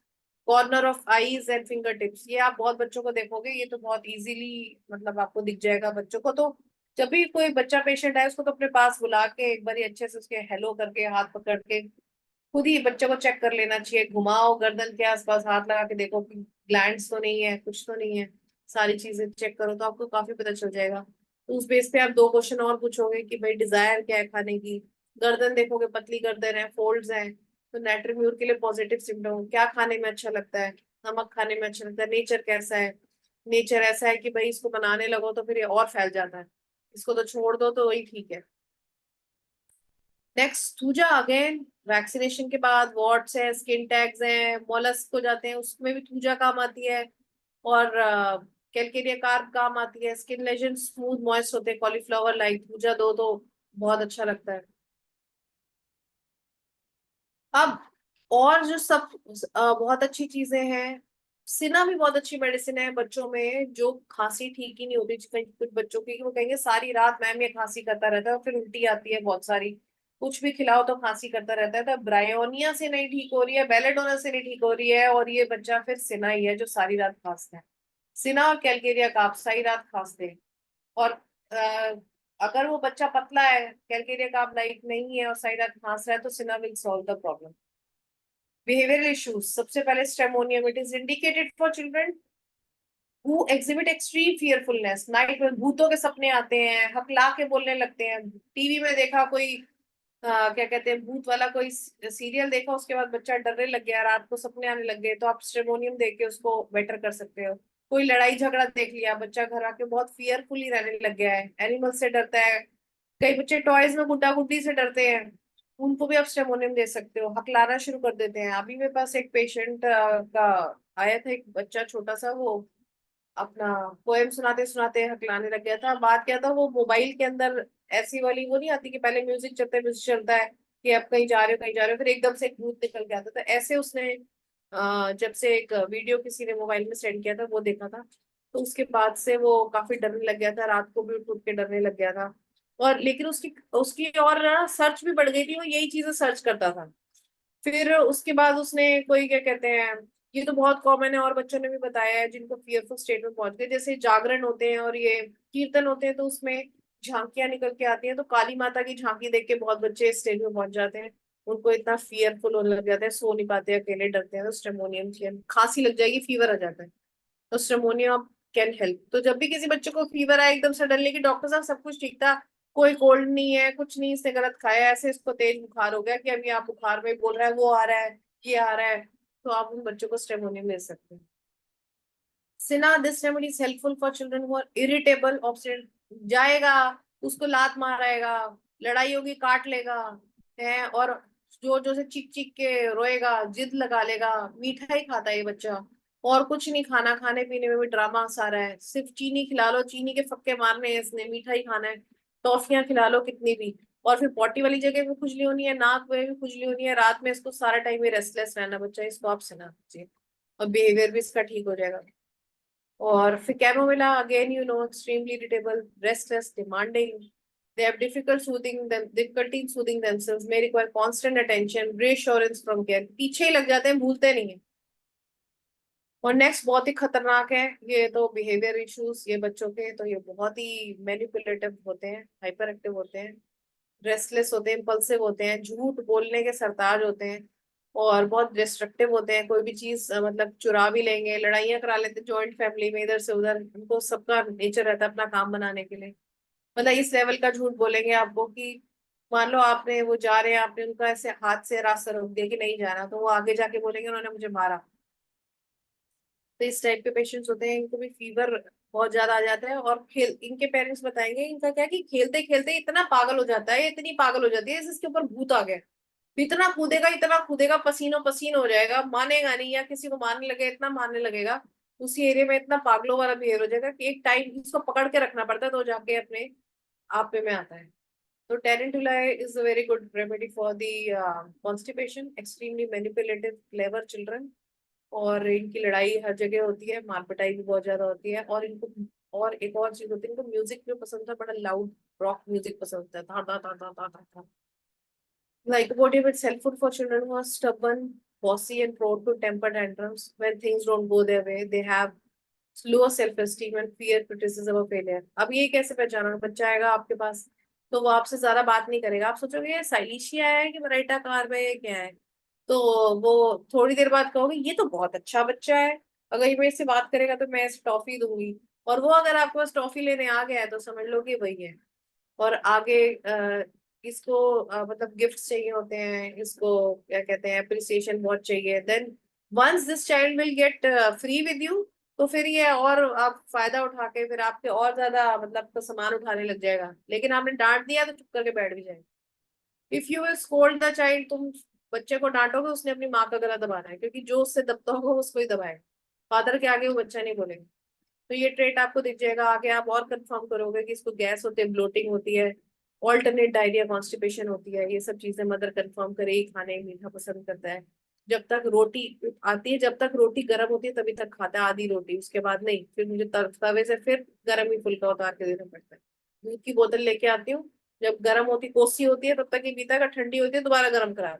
corner of eyes and fingertips. ये आप बहुत बच्चों को देखोगे, ये तो बहुत इजीली मतलब आपको दिख जाएगा बच्चों को. तो जब भी कोई बच्चा पेशेंट आए, उसको तो अपने पास बुला के एक बार अच्छे से उसके हेलो करके, हाथ पकड़ के खुद ही बच्चे को चेक कर लेना चाहिए. घुमाओ, गर्दन के आसपास हाथ लगा के देखो कि ग्लैंड्स तो नहीं है, कुछ तो नहीं है, सारी चीजें चेक करो, तो आपको काफी पता चल जाएगा. तो उस बेस पे आप दो क्वेश्चन और पूछोगे कि भाई डिजायर क्या है खाने की. गर्दन देखोगे, पतली गर्दन है, फोल्ड्स हैं, तो नाइट्रोम्यूर के लिए पॉजिटिव सिम्टम, क्या खाने में अच्छा लगता है, नमक खाने में अच्छा लगता है, नेचर कैसा है. नेचर ऐसा है कि भाई इसको बनाने लगो तो फिर ये और फैल जाता है, इसको तो छोड़ दो तो वही ठीक है. नेक्स्ट थूजा, अगेन वैक्सीनेशन के बाद वॉट्स है, स्किन टैग्स हैं, मोलस्क हो जाते हैं, उसमें भी थूजा काम आती है. और कैलकेरिया कार्प काम आती है. स्किन लेजन स्मूथ मॉइस्ट होते हैं, कॉलीफ्लावर लाइक, थूजा दो तो बहुत अच्छा लगता है. अब और जो सब बहुत अच्छी चीजें हैं, सिना भी बहुत अच्छी मेडिसिन है बच्चों में, जो खांसी ठीक ही नहीं होती कुछ बच्चों की, वो कहेंगे सारी रात मैम ये खांसी करता रहता है, और फिर उल्टी आती है बहुत सारी, कुछ भी खिलाओ तो खांसी करता रहता है. तो ब्रायोनिया से नहीं ठीक हो रही है, बेलेडोना से नहीं ठीक हो रही है, और ये बच्चा फिर सिना ही है जो सारी रात खांसता है. सिना और कैलकेरिया का आप सारी रात खांसते हैं. और अगर वो बच्चा पतला है, कैलकेरिया का आप लाइक नहीं है और सारी रात खांस रहा है, तो cina will solve the problem. Behavioural issues, सबसे पहले stramonium. It is indicated for children who exhibit extreme fearfulness. Night में भूतों के सपने आते हैं, हकला के बोलने लगते हैं. टीवी में देखा कोई क्या कहते हैं भूत वाला कोई सीरियल देखा, उसके बाद बच्चा डरने लग गया, रात को सपने आने लग गए, तो आप स्टेमोनियम देख के उसको बेटर कर सकते हो. कोई लड़ाई झगड़ा देख लिया, बच्चा घर आके बहुत फियरफुली रहने लग गया है, एनिमल से डरता है, कई बच्चे टॉयज में गुड्डा गुड्डी से डरते हैं, उनको भी आप स्टेमोनियम दे सकते हो. हकलाना शुरू कर देते हैं. अभी मेरे पास एक पेशेंट का आया था, एक बच्चा छोटा सा, वो अपना पोएम सुनाते सुनाते हकलाने लग गया था. बात क्या था, वो मोबाइल के अंदर ऐसी वाली वो नहीं आती कि पहले म्यूजिक चलता है कि आप कहीं जा रहे हो कहीं जा रहे हो, फिर एकदम से एक भूत निकल के आता था, ऐसे उसने जब से एक वीडियो किसी ने मोबाइल में सेंड किया था वो देखा था, तो उसके बाद से वो काफी डरने लग गया था, रात को भी उठ उठ के डरने लग गया था. और लेकिन उसकी उसकी और ना सर्च भी बढ़ गई थी, वो यही चीजें सर्च करता था. फिर उसके बाद उसने कोई क्या कहते हैं, ये तो बहुत कॉमन है और बच्चों ने भी बताया है जिनको फियरफुल स्टेट में पहुंच गए, जैसे जागरण होते हैं और ये कीर्तन होते हैं, तो उसमें झांकियां निकल के आती हैं, तो काली माता की झांकी देख के बहुत बच्चे इस स्टेज में पहुंच जाते हैं, उनको इतना फियरफुल होने लग जाते हैं, सो नहीं पाते, अकेले डरते हैं, तो स्टेमोनियम चाहिए. खांसी लग जाएगी, फीवर आ जाता है, तो स्टेमोनियम कैन हेल्प. तो जब भी किसी बच्चे को फीवर आए एकदम सडनली कि डॉक्टर साहब सब कुछ ठीक था, कोई कोल्ड नहीं है, कुछ नहीं, इसने गलत खाया, ऐसे इसको तेज बुखार हो गया कि अभी आप बुखार में बोल रहा है वो आ रहा है, ये आ रहा है, तो आप उन बच्चों को स्टेमोनियम ले सकते हैं. Cina, this remedy is helpful for children who are irritable obstinate. जाएगा, उसको लात मारेगा, लड़ाई होगी काट लेगा है, और जो जो से चीख चीख के रोएगा, जिद लगा लेगा, मीठा ही खाता है ये बच्चा, और कुछ नहीं, खाना खाने पीने में भी ड्रामा सारा है, सिर्फ चीनी खिला लो, चीनी के फक्के मारने हैं इसने, मीठा ही खाना है, टॉफियां खिला लो कितनी भी, और फिर पोटी वाली जगह भी खुजली होनी है, नाक में भी खुजली होनी है, रात में इसको सारा टाइम ही रेस्टलेस रहना, बच्चा इसको आप सुना दीजिए और बिहेवियर भी इसका ठीक हो जाएगा। और फिर chamomilla again you know extremely irritable, restless, demanding, they have difficulty in soothing themselves, may require constant attention, reassurance from care, पीछे ही लग जाते हैं, भूलते नहीं है। और नेक्स्ट बहुत ही खतरनाक है, ये तो बिहेवियर इश्यूज ये बच्चों के, तो ये बहुत ही मैनिपुलेटिव होते हैं, हाइपर एक्टिव होते हैं, रेस्टलेस होते हैं, इम्पल्सिव होते हैं, झूठ बोलने के सरताज होते हैं, और बहुत डिस्ट्रक्टिव होते हैं, कोई भी चीज मतलब चुरा भी लेंगे, लड़ाइयाँ करा लेते हैं जॉइंट फैमिली में इधर से उधर, उनको सबका नेचर रहता है अपना काम बनाने के लिए। मतलब इस लेवल का झूठ बोलेंगे आपको कि मान लो आपने वो जा रहे हैं, आपने उनका ऐसे हाथ से रास्ता रोक दिया कि नहीं जाना, तो वो आगे जाके बोलेंगे उन्होंने मुझे मारा। तो इस टाइप के पेशेंट्स होते हैं, इनको भी फीवर बहुत ज्यादा आ जाता है, और खेल इनके पेरेंट्स बताएंगे इनका क्या है कि खेलते खेलते इतना पागल हो जाता है, इतनी पागल हो जाती है जैसे इसके ऊपर भूत आ गया, इतना कूदेगा पसीनों पसीन हो जाएगा, मानेगा नहीं, या किसी को मारने लगे इतना मारने लगेगा, उसी एरिया में इतना पागलों वाला बिहेव हो जाएगा कि एक टाइम इसको पकड़ के रखना पड़ता है तो जाके अपने आप में आता है। तो tarantula is a very good remedy for the constipation, extremely manipulative clever children, और इनकी लड़ाई हर जगह होती है, मार पिटाई भी बहुत ज्यादा होती है, और इनको और एक और चीज होती है, इनको म्यूजिक जो पसंद था, बड़ा लाउड रॉक म्यूजिक पसंद था, था था था था था था था। Like what if it's helpful for children who are stubborn, bossy, and prone to temper tantrums when things don't go their way? They have lower self-esteem and fear criticism of failure. अब ये कैसे पहचानोगे, बच्चा आएगा आपके पास तो वो आपसे ज्यादा बात नहीं करेगा, आप सोचोगे ये साइलिशिया है कि मराठा कार में ये क्या है, तो वो थोड़ी देर बाद कहोगे ये तो बहुत अच्छा बच्चा है, अगर ये मेरे से बात करेगा तो मैं इसे टॉफी दूंगी, और वो अगर आपके पास टॉफी लेने आ गया है तो समझ लो कि वही है। और आगे इसको मतलब गिफ्ट चाहिए होते हैं, इसको क्या कहते हैं अप्रिसिएशन बहुत चाहिए, then once this child will get free with you, तो फिर ये और आप फायदा उठा के फिर आपके और ज्यादा मतलब तो सामान उठाने लग जाएगा, लेकिन आपने डांट दिया तो चुप करके बैठ भी जाएगा। If you will scold the child, तुम बच्चे को डांटोगे, उसने अपनी माँ का गला दबाना है, क्योंकि जो उससे दबता होगा उसको ही दबाएगा, फादर के आगे वो बच्चा नहीं बोलेगा। तो ये ट्रेट आपको दिख जाएगा, आगे आप और कंफर्म करोगे कि इसको गैस होती है, ब्लोटिंग होती है, ऑल्टरनेट डायरिया, कॉन्स्टिपेशन होती है, ये सब चीजें मदर कंफर्म करे, ही खाने मीठा पसंद करता है, जब तक रोटी आती है, जब तक रोटी गर्म होती है तभी तक खाता है, आधी रोटी, उसके बाद नहीं, फिर मुझे तवे से फिर गर्म ही फुल्का उतार के देना पड़ता है। दूध की बोतल लेके आती हूँ, जब गर्म होती कोसी होती है तब तक ही पीता है, अगर ठंडी होती है दोबारा गर्म करा।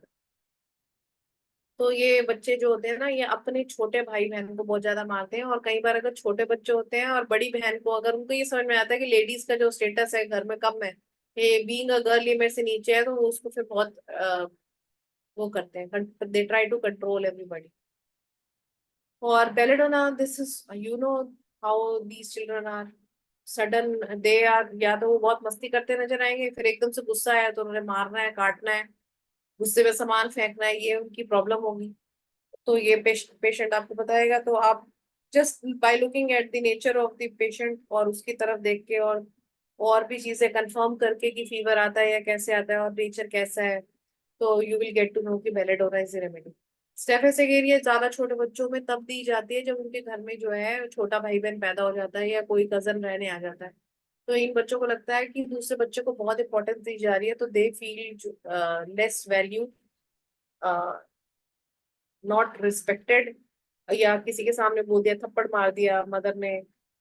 तो ये बच्चे जो होते हैं ना, ये अपने छोटे भाई बहन को बहुत ज्यादा मारते हैं, और कई बार अगर छोटे बच्चे होते हैं और बड़ी बहन को, अगर उनको ये समझ में आता है कि लेडीज का जो स्टेटस है घर में कम है, ये बीइंग अ गर्ल ये मेरे से नीचे है, तो वो उसको फिर बहुत वो करते हैं, they try to control everybody. और belladonna, this is you know how these children are, sudden they are, या तो वो बहुत मस्ती करते नजर आएंगे, फिर एकदम से गुस्सा आया तो उन्होंने मारना है, काटना है, गुस्से में सामान फेंकना है, ये उनकी प्रॉब्लम होगी। तो ये पेशेंट आपको बताएगा, तो आप just by looking at the nature of the patient और उसकी तरफ देख के, और भी चीजें कंफर्म करके कि फीवर आता है या कैसे आता है और नेचर कैसा है, तो you will get to know कि बेलेडोना इज रेमेडी। स्टेफेसेगेरिया ज्यादा छोटे बच्चों में तब दी जाती है जब उनके घर में जो है छोटा भाई बहन पैदा हो जाता है या कोई कजन रहने आ जाता है, तो इन बच्चों को लगता है कि दूसरे बच्चे को बहुत इंपॉर्टेंस दी जा रही है, तो they feel less value, not respected, या किसी के सामने बोल दिया, थप्पड़ मार दिया मदर ने,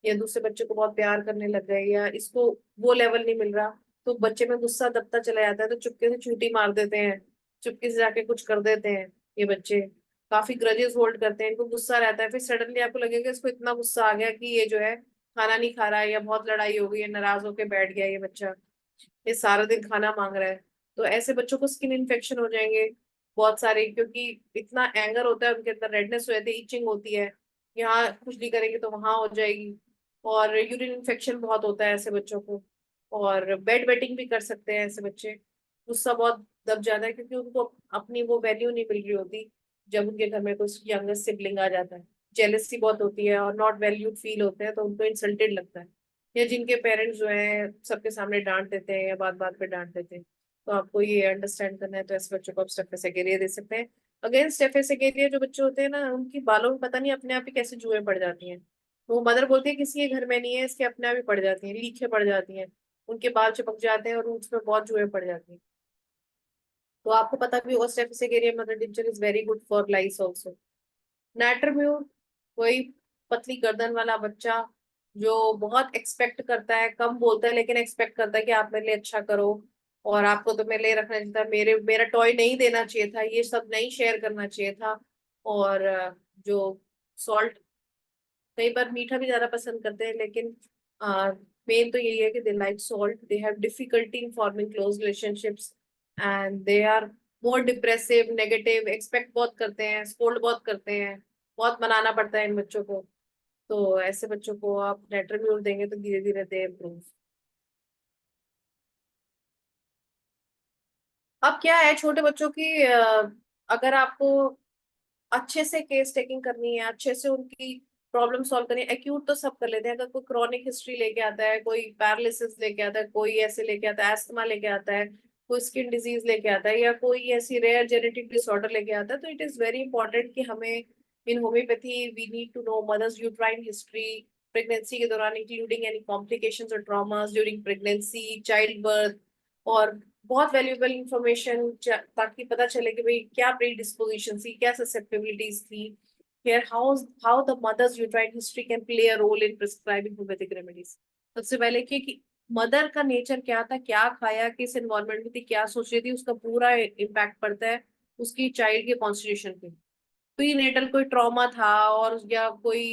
या दूसरे बच्चे को बहुत प्यार करने लग गए, या इसको वो लेवल नहीं मिल रहा, तो बच्चे में गुस्सा दबता चला जाता है, तो चुपके से चूटी मार देते हैं, चुपके से जाके कुछ कर देते हैं, ये बच्चे काफी ग्रजेस होल्ड करते हैं, इनको गुस्सा रहता है, फिर सडनली आपको लगेगा इसको इतना गुस्सा आ गया कि ये जो है खाना नहीं खा रहा है, या बहुत लड़ाई हो गई है, नाराज होके बैठ गया ये बच्चा, ये सारा दिन खाना मांग रहा है। तो ऐसे बच्चों को स्किन इन्फेक्शन हो जाएंगे बहुत सारे, क्योंकि इतना एंगर होता है उनके अंदर, रेडनेस हो जाती है, इचिंग होती है, यहाँ खुजली करेंगे तो वहां हो जाएगी, और यूरिन इन्फेक्शन बहुत होता है ऐसे बच्चों को, और बेड वेटिंग भी कर सकते हैं ऐसे बच्चे, गुस्सा बहुत दब जाता है, क्योंकि उनको अपनी वो वैल्यू नहीं मिल रही होती, जब उनके घर में कोई यंगेस्ट सिबलिंग आ जाता है, जेलसी बहुत होती है और नॉट वैल्यूड फील होते हैं, तो उनको इंसल्टेड लगता है, या जिनके पेरेंट्स जो हैं सबके सामने डांट देते हैं या बात बात पे डांट देते हैं, तो आपको ये अंडरस्टैंड करना है तो ऐसे बच्चों को आप स्टेफेसेगेरिया दे सकते हैं। अगेंस्ट एफएसए जो बच्चे होते हैं ना, उनकी बालों में पता नहीं अपने आप ही कैसे जुएं पड़ जाती हैं। वो मदर बोलती है किसी के घर में नहीं है, इसके अपने आप ही पड़ जाती हैं, लीखें पड़ जाती हैं, उनके बाल चिपक जाते हैं और रूट्स में बहुत जुएं पड़ जाती हैं। तो आपको पता भी होगा staphysagria mother tincture is very good for lice also. Natrum mur, वही पतली गर्दन वाला बच्चा जो बहुत एक्सपेक्ट करता है, कम बोलता है लेकिन एक्सपेक्ट करता है कि आप मेरे लिए अच्छा करो, और आपको तो मेरे लिए रखना चाहिए था, मेरा टॉय नहीं देना चाहिए था, ये सब नहीं शेयर करना चाहिए था। और जो सॉल्ट, कई बार मीठा भी ज्यादा पसंद करते हैं, लेकिन मेन तो यही है कि they like salt, they have difficulty in forming close relationships, and they are more depressive, negative, expect बहुत करते हैं, स्कोल्ड बहुत करते हैं, बहुत मनाना पड़ता है इन बच्चों को। तो ऐसे बच्चों को आप नेटरम्यूर देंगे तो धीरे धीरे दे इम्प्रूव। अब क्या है, छोटे बच्चों की अगर आपको अच्छे से केस टेकिंग करनी है, अच्छे से उनकी प्रॉब्लम सॉल्व करनी है, एक्यूट तो सब कर लेते हैं, अगर कोई क्रॉनिक हिस्ट्री लेके आता है, कोई पैरालिसिस लेके आता है, कोई ऐसे लेके आता है, एस्थमा लेके आता है, कोई स्किन डिजीज लेके आता है, या कोई ऐसी रेयर जेनेटिक डिसऑर्डर लेके आता है, तो इट इज वेरी इंपॉर्टेंट कि हमें in homeopathy we need to know mother's uterine history, pregnancy के दौरान इंक्लूडिंग एनी कॉम्प्लिकेशंस और traumas during pregnancy, child birth, और बहुत वैल्यूएबल इंफॉर्मेशन, ताकि पता चले कि भाई क्या प्री डिस्पोजिशन थी, क्या ससेप्टेबिलिटीज थी, here how the mother's uterine history can play a role in prescribing homeopathic remedies। सबसे पहले कि मदर का नेचर क्या था, क्या खाया, किस एनवायरनमेंट में थी, क्या सोच रही थी, उसका पूरा इम्पैक्ट पड़ता है उसकी चाइल्ड के कॉन्स्टिट्यूशन पे। प्री नेटल कोई ट्रॉमा था, और या कोई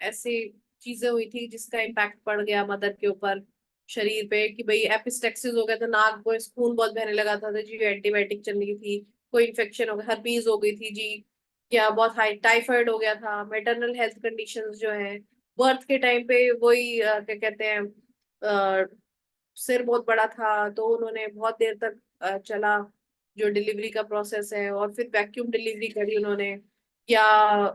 ऐसी चीजें हुई थी जिसका इम्पैक्ट पड़ गया मदर के ऊपर, शरीर पे, कि भाई एपिस्टेक्सिस हो गया था, नाक को खून बहुत बहने लगा था तो जी एंटीबायोटिक चल रही थी, कोई इन्फेक्शन हो गया, हर्पीज हो गई थी जी, या बहुत हाई टाइफाइड हो गया था, मेटरनल हेल्थ कंडीशंस जो है, बर्थ के टाइम पे वही क्या कहते हैं, सिर बहुत बड़ा था तो उन्होंने बहुत देर तक चला जो डिलीवरी का प्रोसेस है, और फिर वैक्यूम डिलीवरी करी उन्होंने, या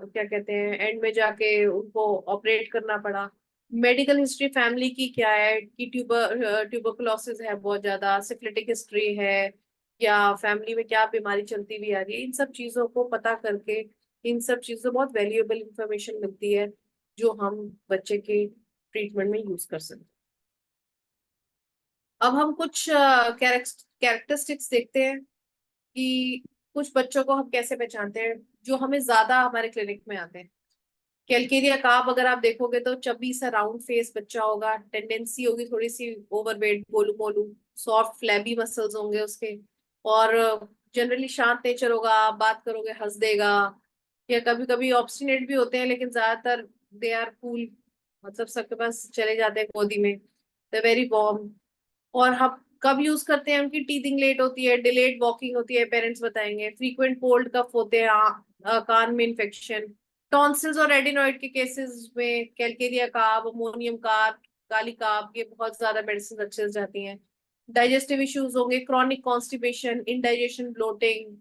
क्या कहते हैं एंड में जाके उनको ऑपरेट करना पड़ा। मेडिकल हिस्ट्री फैमिली की क्या है कि ट्यूबरकुलोसिस है, बहुत ज्यादा सिफिलिटिक हिस्ट्री है, या फैमिली में क्या बीमारी चलती हुई आ रही है, इन सब चीजों को पता करके, इन सब चीजों बहुत वैल्यूएबल इंफॉर्मेशन मिलती है जो हम बच्चे के ट्रीटमेंट में यूज कर सकते हैं। अब हम कुछ कैरेक्टरिस्टिक्स देखते हैं कि कुछ बच्चों को हम कैसे पहचानते हैं जो हमें ज्यादा हमारे क्लिनिक में आते हैं। कैलकेरिया काब अगर आप देखोगे तो चबी सा राउंड फेस बच्चा होगा, टेंडेंसी होगी थोड़ी सी ओवरवेट, गोलू मोलू, सॉफ्ट फ्लैबी मसल्स होंगे उसके, और जनरली शांत नेचर होगा, आप बात करोगे हंस देगा, या कभी कभी ऑब्स्टिनेट भी होते हैं लेकिन ज्यादातर दे आर कूल, मतलब सबके पास चले जाते हैं गोदी में, दे वेरी वार्म। और हम कब यूज करते हैं, उनकी टीथिंग लेट होती है, डिलेड वॉकिंग होती है, पेरेंट्स बताएंगे, फ्रीक्वेंट कोल्ड कफ होते हैं, कान में इन्फेक्शन, टॉन्सिल्स और एडिनोइड के केसेस में कैलकेरिया काब, अमोनियम कार्ब, काली काब, ये बहुत ज्यादा मेडिसिन अच्छे से जाती हैं। डाइजेस्टिव इश्यूज होंगे, क्रॉनिक कॉन्स्टिपेशन, इंडाइजेशन, ब्लोटिंग,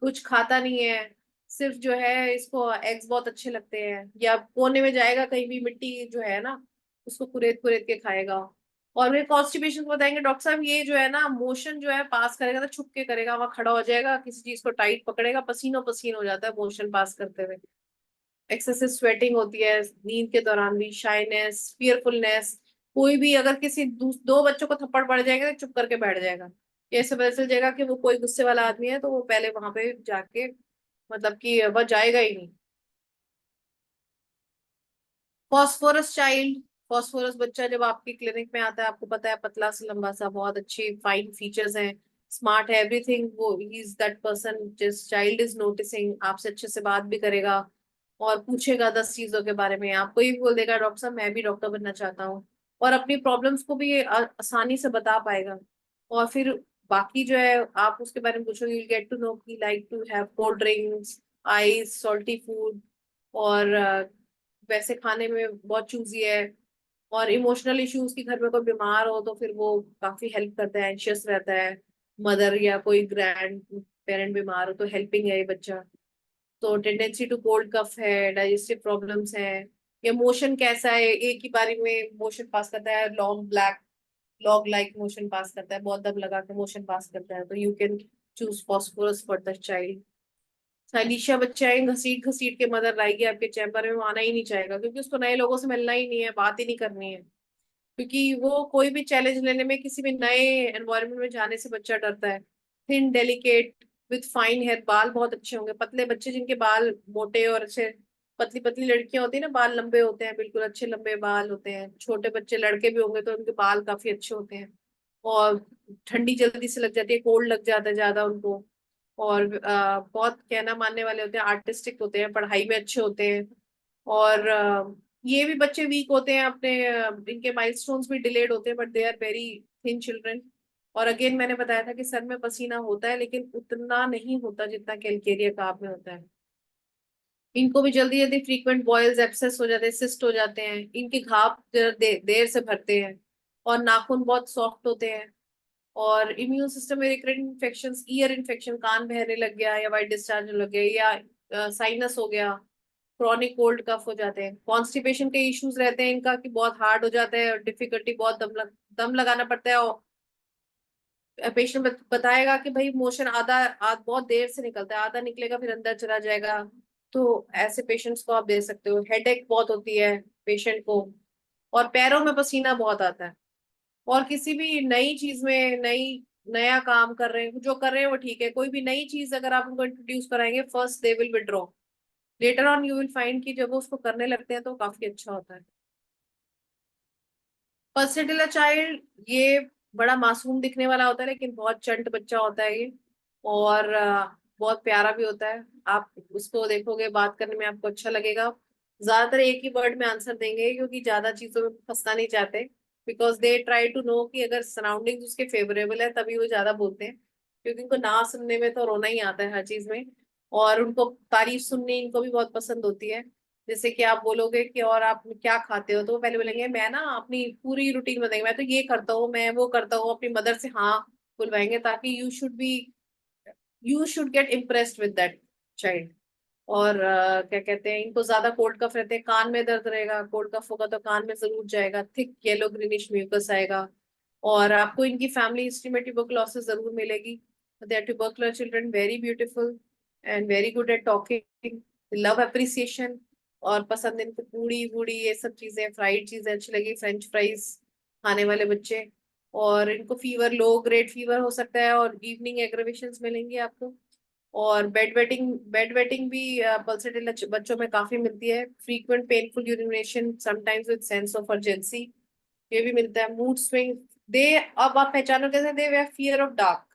कुछ खाता नहीं है, सिर्फ जो है इसको एग्स बहुत अच्छे लगते हैं, या कोने में जाएगा कहीं भी मिट्टी जो है ना उसको कुरेद कुरेद के खाएगा। और वे कॉन्स्टिपेशन को बताएंगे डॉक्टर साहब, ये जो है ना मोशन जो है पास करेगा तो छुप के करेगा, वहां खड़ा हो जाएगा, किसी चीज को टाइट पकड़ेगा, पसीनो पसीन हो जाता है मोशन पास करते हुए, एक्सेसिव स्वेटिंग होती है नींद के दौरान भी, शाइनेस, फियरफुलनेस, कोई भी अगर किसी दो बच्चों को थप्पड़ पड़ जाएगा तो चुप करके बैठ जाएगा, ये ऐसे पता चल जाएगा कि वो कोई गुस्से वाला आदमी है, तो वो पहले वहां पे जाके मतलब कि वह जाएगा ही नहीं। फॉस्फोरस चाइल्ड, फॉस्फोरस बच्चा जब आपकी क्लिनिक में आता है, आपको पता है पतला सा लंबा सा, बहुत अच्छी फाइन फीचर्स हैं, स्मार्ट है, एवरीथिंग, वो ही इज दैट पर्सन जिस चाइल्ड इज नोटिसिंग, आपसे अच्छे से बात भी करेगा, और पूछेगा 10 चीजों के बारे में, आपको ये भी बोल देगा डॉक्टर साहब मैं भी डॉक्टर बनना चाहता हूँ, और अपनी प्रॉब्लम्स को भी आसानी से बता पाएगा। और फिर बाकी जो है आप उसके बारे में पूछोगे, यू गेट टू नो की like to have cold drinks, ice, salty food, और वैसे खाने में बहुत चूजी है, और इमोशनल इश्यूज की घर में कोई बीमार हो तो फिर वो काफी हेल्प करता है, एंशियस रहता है, मदर या कोई ग्रैंड पेरेंट बीमार हो तो हेल्पिंग है ये बच्चा। तो टेंडेंसी टू कोल्ड कफ है, डाइजेस्टिव प्रॉब्लम्स है, या मोशन कैसा है, एक ही बारी में मोशन पास करता है, long black log like motion pass करता है, बहुत दम लगा के मोशन पास करता है, तो you can choose phosphorus for the child. Alisha बच्चे आए घसीट घसीट के मदर लाएगी आपके चैम्बर में, वो आना ही नहीं चाहेगा क्योंकि उसको नए लोगों से मिलना ही नहीं है, बात ही नहीं करनी है। क्योंकि वो कोई भी चैलेंज लेने में, किसी भी नए एनवायरनमेंट में जाने से बच्चा डरता है। Thin, delicate, with fine hair, बाल बहुत अच्छे होंगे, पतले बच्चे जिनके बाल मोटे और अच्छे, पतली पतली लड़कियां होती है ना, बाल लंबे होते हैं, बिल्कुल अच्छे लंबे बाल होते हैं। छोटे बच्चे लड़के भी होंगे तो उनके बाल काफी अच्छे होते हैं। और ठंडी जल्दी से लग जाती है, कोल्ड लग जाता है ज्यादा उनको। और बहुत कहना मानने वाले होते हैं, आर्टिस्टिक होते हैं, पढ़ाई में अच्छे होते हैं। और ये भी बच्चे वीक होते हैं अपने, इनके माइलस्टोन्स भी डिलेड होते हैं, but they are very thin children. और अगेन मैंने बताया था कि सर में पसीना होता है लेकिन उतना नहीं होता जितना कैलकेरिया काफ में होता है। इनको भी जल्दी जल्दी फ्रीक्वेंट बॉयल्स, एब्सेस हो जाते हैं, सिस्ट हो जाते हैं, इनके घाव जरा देर से भरते हैं। और नाखून बहुत सॉफ्ट होते हैं। और इम्यून सिस्टम में रिकरेंट इन्फेक्शन, ईयर इन्फेक्शन, कान बहने लग गया या वाइट डिस्चार्ज लग गया या साइनस हो गया, क्रॉनिक कोल्ड कफ हो जाते हैं। कॉन्स्टिपेशन के इश्यूज रहते हैं इनका, कि बहुत हार्ड हो जाता है और डिफिकल्टी, बहुत दम लगाना पड़ता है। और पेशेंट बताएगा कि भाई मोशन बहुत देर से निकलता है, आधा निकलेगा फिर अंदर चला जाएगा। तो ऐसे पेशेंट्स को आप दे सकते हो। हेडेक बहुत होती है पेशेंट को। और पैरों में पसीना बहुत आता है। और किसी भी नई चीज में, नया काम कर रहे हैं, जो कर रहे हैं वो ठीक है, कोई भी नई चीज अगर आप उनको इंट्रोड्यूस कराएंगे, first they will withdraw, later on you will find कि जब वो उसको करने लगते हैं तो काफी अच्छा होता है। पर्सिटिला चाइल्ड, ये बड़ा मासूम दिखने वाला होता है लेकिन बहुत चंट बच्चा होता है ये। और बहुत प्यारा भी होता है। आप उसको देखोगे, बात करने में आपको अच्छा लगेगा। ज्यादातर एक ही वर्ड में आंसर देंगे क्योंकि ज्यादा चीजों में फंसना नहीं चाहते। Because they try to know कि अगर सराउंडिंग्स उसके फेवरेबल है तभी वो ज्यादा बोलते हैं। क्योंकि उनको ना सुनने में तो रोना ही आता है हर चीज में। और उनको तारीफ सुननी इनको भी बहुत पसंद होती है। जैसे कि आप बोलोगे कि और आप क्या खाते हो, तो वो पहले बोलेंगे मैं ना अपनी पूरी रूटीन बताएंगे, मैं तो ये करता हूँ, मैं वो करता हूँ, अपनी मदर से हाँ बुलवाएंगे, ताकि you should get impressed with that child. और क्या कहते हैं, इनको ज्यादा कोल्ड कफ रहते हैं, कान में दर्द रहेगा, कोल्ड कफ होगा तो कान में जरूर जाएगा, थिक येलो ग्रीनिश म्यूकस आएगा। और आपको इनकी फैमिली हिस्ट्री में ट्यूबरकुलोसिस जरूर मिलेगी। They are tubercular children, very beautiful and very good at talking, love appreciation. और पसंद इनको पूड़ी वूड़ी ये सब चीजें, फ्राइड चीजें अच्छी लगी, फ्रेंच फ्राइज खाने वाले बच्चे। और इनको फीवर, लो ग्रेड फीवर हो सकता है और इवनिंग एग्रेवेशंस मिलेंगी आपको। और बेड वेटिंग भी पल्सेटिल बच्चों में काफी मिलती है। Frequent painful urination, sometimes with sense of urgency, ये भी मिलता है। मूड स्विंग, दे, अब आप पहचानो कैसे, they've fear of dark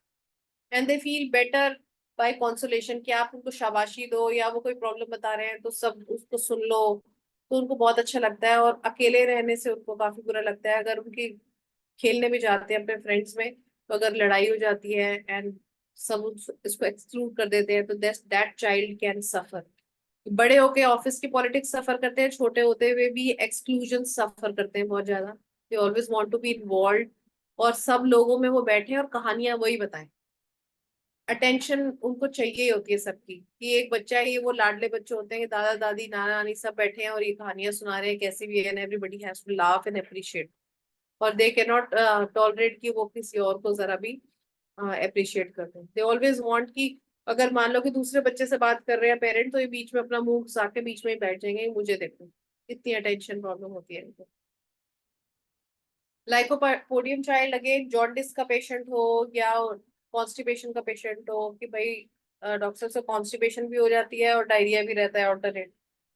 and they feel better by consolation, कि आप उनको शाबाशी दो या वो कोई प्रॉब्लम बता रहे हैं तो सब उसको सुन लो, तो उनको बहुत अच्छा लगता है। और अकेले रहने से उनको काफी बुरा लगता है। अगर उनकी खेलने भी जाते हैं अपने फ्रेंड्स में, तो अगर लड़ाई हो जाती है एंड सब इसको एक्सक्लूड कर देते हैं, तो दैट चाइल्ड कैन सफर। बड़े होके ऑफिस की पॉलिटिक्स सफर करते हैं, छोटे होते हुए भी एक्सक्लूजन सफर करते हैं बहुत ज्यादा। They always want to be involve, और सब लोगों में वो बैठे और कहानियां वही बताएं। अटेंशन उनको चाहिए ही होती है सबकी, कि एक बच्चा है, ये वो लाडले बच्चे होते हैं कि दादा दादी नाना नानी सब बैठे हैं और ये कहानियां सुना रहे हैं कैसे भी है, and everybody has to laugh and appreciate. और दे कैन नॉट टॉलरेट कि वो किसी और को जरा भी अप्रिशिएट करते हैं। दे ऑलवेज वांट कि अगर मान लो कि दूसरे बच्चे से बात कर रहे हैं पेरेंट, तो ये बीच में अपना मुंह घुसा के बीच में ही बैठ जाएंगे, मुझे देखो। इतनी अटेंशन प्रॉब्लम होती है इनको। लाइकोपोडियम चाइल्ड, अगेन जॉन्डिस का पेशेंट हो या कॉन्स्टिपेशन का पेशेंट हो, कि भाई डॉक्टर से कॉन्स्टिपेशन भी हो जाती है और डायरिया भी रहता है ऑल्टरनेट,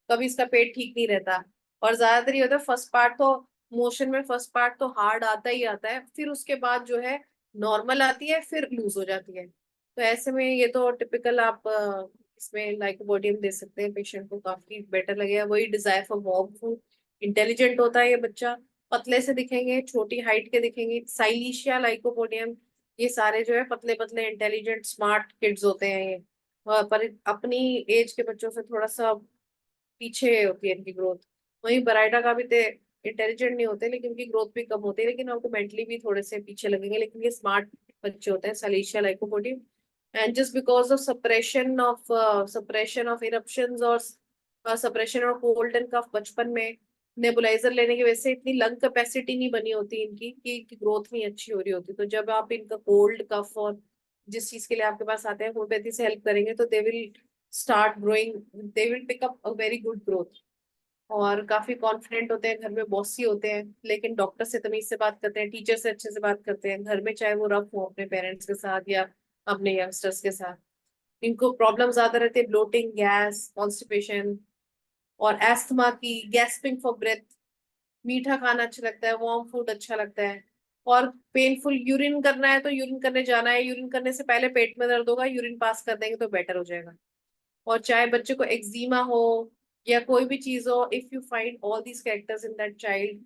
कभी इसका पेट ठीक नहीं रहता। और ज्यादातर ये होता है फर्स्ट पार्ट तो, मोशन में फर्स्ट पार्ट तो हार्ड आता ही आता है, फिर उसके बाद जो है नॉर्मल आती है, फिर लूज हो जाती है। तो ऐसे में ये तो टिपिकल आप इसमें लाइकोपोडियम दे सकते हैं पेशेंट को, काफी बेटर लगेगा। वही desire for warm food, intelligent होता है ये बच्चा, पतले से दिखेंगे, छोटी हाइट के दिखेंगे, साइलीशिया, लाइकोपोडियम, ये सारे जो है पतले पतले इंटेलिजेंट स्मार्ट किड्स होते हैं ये। पर अपनी एज के बच्चों से थोड़ा सा पीछे होती है इनकी ग्रोथ। वहीं बराइटा का भी थे, इंटेलिजेंट नहीं होते लेकिन उनकी ग्रोथ भी कम होती है, लेकिन आपको मेंटली भी थोड़े से पीछे लगेंगे, लेकिन ये स्मार्ट बच्चे होते हैं, साइलीशिया, lycopodium. And just because of suppression of eruptions और सप्रेशन ऑफ कोल्ड एंड कफ बचपन में, नेबुलाइजर लेने की वजह से इतनी लंग कैपेसिटी नहीं बनी होती इनकी, कि इनकी ग्रोथ नहीं अच्छी हो रही होती। तो जब आप इनका कोल्ड कफ और जिस चीज के लिए आपके पास आते हैं होम्योपैथी से हेल्प करेंगे, तो they will start growing, they will pick up a very good growth. और काफी कॉन्फिडेंट होते हैं, घर में बॉसी होते हैं, लेकिन डॉक्टर से तमीज से बात करते हैं, टीचर से अच्छे से बात करते हैं घर में, चाहे वो रफ हो अपने पेरेंट्स के साथ या अपने यंगस्टर्स के साथ। इनको प्रॉब्लम ज्यादा रहती है, ब्लोटिंग, गैस, कॉन्स्टिपेशन और एस्थमा की, गैस्पिंग फॉर ब्रेथ। मीठा खाना अच्छा लगता है, वार्म फूड अच्छा लगता है। और पेनफुल यूरिन करना है तो यूरिन करने जाना है, यूरिन करने से पहले पेट में दर्द होगा, यूरिन पास कर देंगे तो बेटर हो जाएगा। और चाहे बच्चे को एक्जिमा हो या कोई भी चीज हो, if you find all these characters in that child,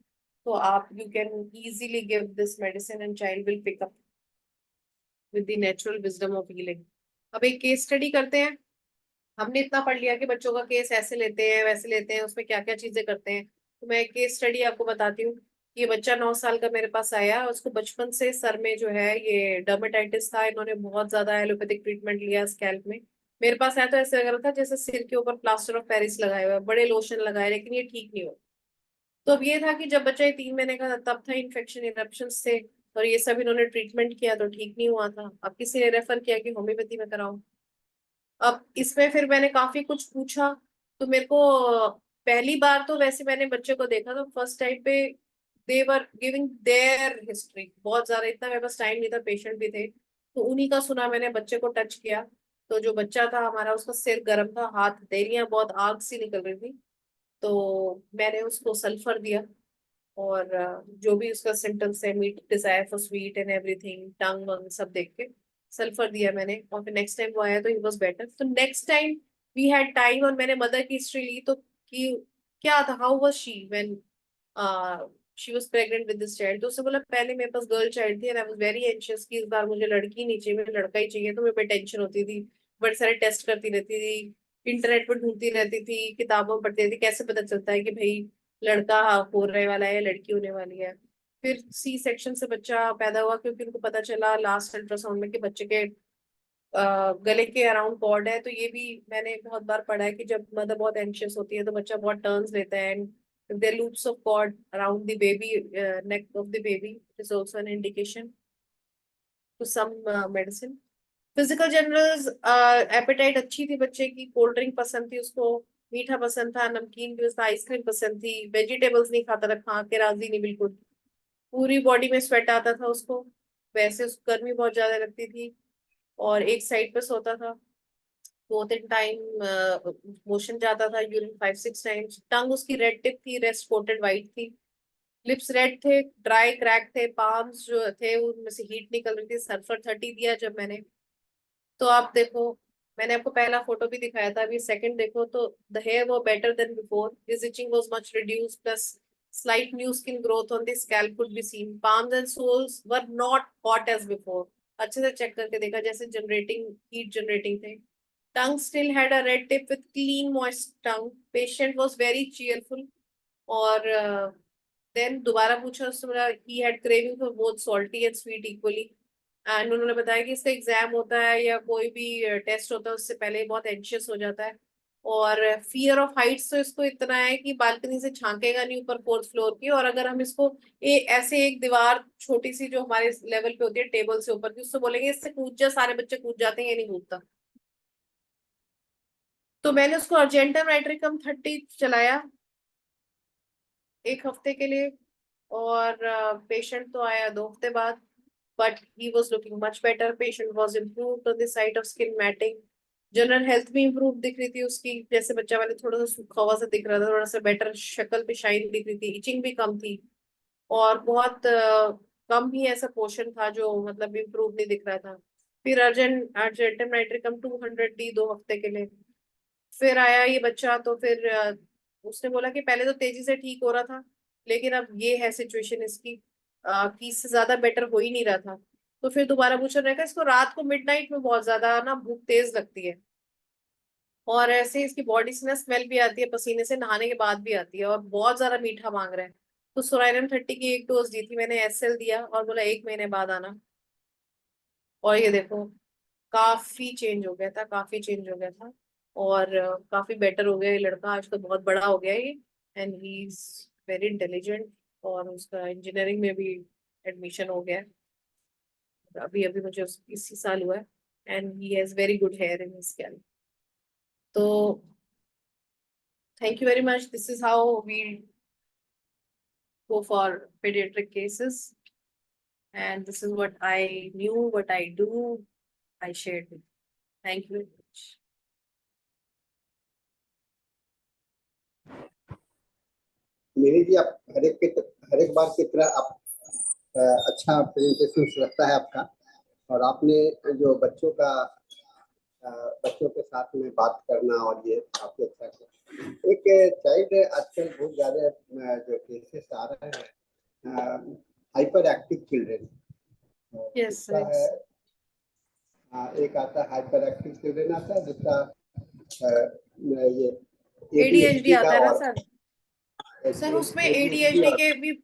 तो आप you can easily give this medicine and child will pick up with the natural wisdom of healing. अब एक केस स्टडी करते हैं। हमने इतना पढ़ लिया कि बच्चों का केस ऐसे लेते हैं वैसे लेते हैं, उसमें क्या क्या चीजें करते हैं। तो मैं एक केस स्टडी आपको बताती हूँ। ये बच्चा 9 साल का मेरे पास आया, उसको बचपन से सर में जो है ये डर्मेटाइटिस था। इन्होंने बहुत ज्यादा एलोपैथिक ट्रीटमेंट लिया स्कैल्प में। मेरे पास आया तो ऐसे लग रहा था जैसे सिर के ऊपर प्लास्टर ऑफ पेरिस लगाए हुए हैं, बड़े लोशन लगाए, लेकिन ये ठीक नहीं हो। तो अब ये था कि जब बच्चा ये 3 महीने का था तब था इन्फेक्शन इरप्शन से, और ये सब इन्होंने ट्रीटमेंट किया तो ठीक नहीं हुआ था। अब किसी ने रेफर किया कि होम्योपैथी में कराओ। अब इसमें फिर मैंने काफी कुछ पूछा। तो मेरे को पहली बार तो वैसे मैंने बच्चे को देखा तो फर्स्ट टाइम पे दे वर गिविंग देयर हिस्ट्री बहुत ज्यादा, इतना मेरे पास टाइम नहीं था, पेशेंट भी थे तो उन्हीं का सुना मैंने, बच्चे को टच किया। तो जो बच्चा था हमारा, उसका सिर गर्म था, हाथ देरियां बहुत आग सी निकल रही थी। तो मैंने उसको सल्फर दिया। और जो भी उसका सिम्टम्स है, meat desire for sweet and everything, tongue वंग सब देख के सल्फर दिया मैंने। और फिर नेक्स्ट टाइम वो आया तो ही वाज बेटर। तो next time we had time और मैंने मदर की हिस्ट्री ली तो कि क्या था, how was she when she was pregnant with this child. तो उसने बोला पहले मेरे पास गर्ल चाइल्ड थी and I was very anxious कि इस बार मुझे लड़की नहीं चाहिए, मुझे लड़का ही चाहिए। तो मेरे पे टेंशन होती थी, बड़े सारे टेस्ट करती रहती थी, इंटरनेट पर ढूंढती रहती थी, किताबों में पढ़ती रहती थी, कैसे पता चलता है कि भाई लड़का होने वाला है, लड़की होने वाली है। फिर सी सेक्शन से बच्चा पैदा हुआ, क्योंकि उनको पता चला लास्ट अल्ट्रासाउंड में कि बच्चे के गले के अराउंड कॉर्ड है। तो ये भी मैंने बहुत बार पढ़ा है कि जब मदर बहुत एंशियस होती है तो बच्चा बहुत टर्न्स लेता है, and there loops of cord around the baby, neck of the baby is also an indication to some medicine. Physical generals, appetite अच्छी थी बच्चे की, कोल्ड ड्रिंक पसंद थी उसको, मीठा पसंद था, नमकीन भी था, आइसक्रीम पसंद थी, वेजिटेबल्स नहीं खाता था, खा के राजी नहीं बिल्कुल। पूरी बॉडी में स्वेट आता था उसको, वैसे उसको गर्मी बहुत ज्यादा लगती थी। और एक साइड पे सोता था, 2-3 टाइम मोशन जाता था, यूरिन 5-6 टाइम्स। टंग उसकी रेड टिप थी, रेस्ट कोटेड वाइट थी, लिप्स रेड थे, ड्राई क्रैक थे, पाम्स जो थे उनमें से हीट निकल रही थी। सल्फर 30 दिया जब मैंने। तो आप देखो, मैंने आपको पहला फोटो भी दिखाया था, अभी सेकंड देखो तो द हेयर वो better than before, his itching was much reduced, plus slight new skin growth on the scalp could be seen. Palms and soles were not hot as before. अच्छे से चेक करके देखा, जैसे जनरेटिंग, हीट जनरेटिंग थे। Tongue still had a red tip with clean moist tongue. Patient was very cheerful. और देन दोबारा पूछा उससे, बोला he had craving for both salty and sweet equally. And उन्होंने बताया कि इसका एग्जाम होता है या कोई भी टेस्ट होता है उससे पहले ही बहुत एंशियस हो जाता है। और फियर ऑफ हाइट्स तो इसको इतना है कि बालकनी से झांकेगा नहीं ऊपर 4th फ्लोर की। और अगर हम इसको ऐसे एक दीवार छोटी सी जो हमारे लेवल पे होती है टेबल से ऊपर की, उससे बोलेंगे इससे कूद जा, सारे बच्चे कूद जाते हैं, ये नहीं कूदता। तो मैंने उसको अर्जेंटम नाइट्रिकम 30 चलाया 1 हफ्ते के लिए। और पेशेंट तो आया 2 हफ्ते बाद, but he was looking much better. Patient was improved on the site of skin matting. General health भी इम्प्रूव दिख रही थी उसकी, जैसे बच्चा वाले थोड़ा सा सूखा हुआ सा दिख रहा था, थोड़ा सा बेटर शक्ल पे शाइन दिख रही थी, इचिंग भी कम थी। और बहुत कम ही ऐसा पोर्शन था जो मतलब इम्प्रूव नहीं दिख रहा था। फिर अर्जेंटम नाइट्रिकम 200 दी 2 हफ्ते के लिए। फिर आया ये बच्चा तो फिर उसने बोला कि पहले तो तेजी से ठीक हो रहा था, लेकिन अब ये है सिचुएशन इसकी कि इससे ज्यादा बेटर हो ही नहीं रहा था। तो फिर दोबारा पूछा रहेगा, इसको रात को मिडनाइट में बहुत ज्यादा ना भूख तेज लगती है, और ऐसे इसकी बॉडी से ना स्मेल भी आती है, पसीने से नहाने के बाद भी आती है, और बहुत ज्यादा मीठा मांग रहा है। तो सोराइनम 30 की एक डोज दी थी मैंने, एसएल दिया और बोला 1 महीने बाद आना। और ये देखो, काफी चेंज हो गया था, काफी चेंज हो गया था। और काफी बेटर हो गया ये लड़का, आज तो बहुत बड़ा हो गया ये। And he is very intelligent, और उसका इंजीनियरिंग में भी एडमिशन हो गया है। अभी अभी मुझे इसी साल हुआ है। And he has very good here in his scalp. तो thank you very much. This is how we go for pediatric cases. And this is what I knew, what I do, I shared with you. Thank you very much. मेरी जी, आप हर एक बार की तरह आप अच्छा प्रेजेंटेशन लगता है आपका। और आपने जो बच्चों के साथ में बात करना और ये काफी अच्छा किया। एक चाइल्ड आजकल बहुत ज्यादा जो केसेस आ रहे हैं, हाइपर एक्टिव चिल्ड्रन Yes, इसका yes. है। एक आता है हाइपर एक्टिव चिल्ड्रन आता है, दूसरा ये ADHD का। आता है ना और सर उसमें ADHD ADHD और के भी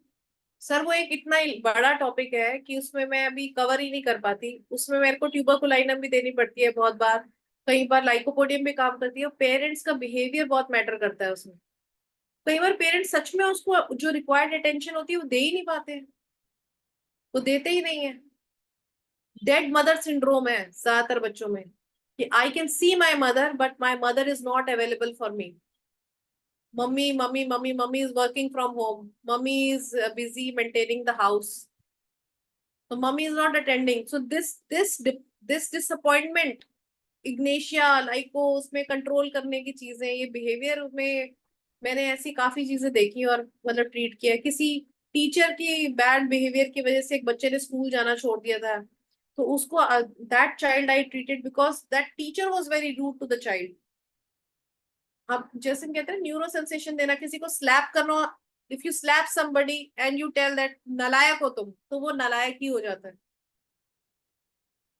सर वो एक इतना बड़ा टॉपिक है कि उसमें मैं अभी कवर ही नहीं कर पाती। उसमें मेरे को ट्यूबरकुलाइनम भी देनी पड़ती है बहुत बार, कई बार लाइकोपोडियम भी काम करती है। और पेरेंट्स का बिहेवियर बहुत मैटर करता है उसमें। कई बार पेरेंट्स सच में उसको जो रिक्वायर्ड अटेंशन होती है वो दे ही नहीं पाते हैं, वो देते ही नहीं है। डेड मदर सिंड्रोम है ज्यादातर बच्चों में कि I can see my mother but my mother is not available for me. Mummy mummy mummy mummy is working from home, mummy is busy maintaining the house, तो mummy is not attending. So this disappointment ignatia lyco उसमें कंट्रोल करने की चीजें, ये बिहेवियर में मैंने ऐसी काफी चीजें देखी और मतलब ट्रीट किया। किसी टीचर की बैड बिहेवियर की वजह से एक बच्चे ने स्कूल जाना छोड़ दिया था, तो उसको that child I treated because that teacher was very rude to the child. अब जैसे हम कहते हैं न्यूरो सेंसेशन देना, किसी को स्लैप करना। If you slap somebody and you tell that नालायक हो तुम, तो वो नालायक ही हो जाता है,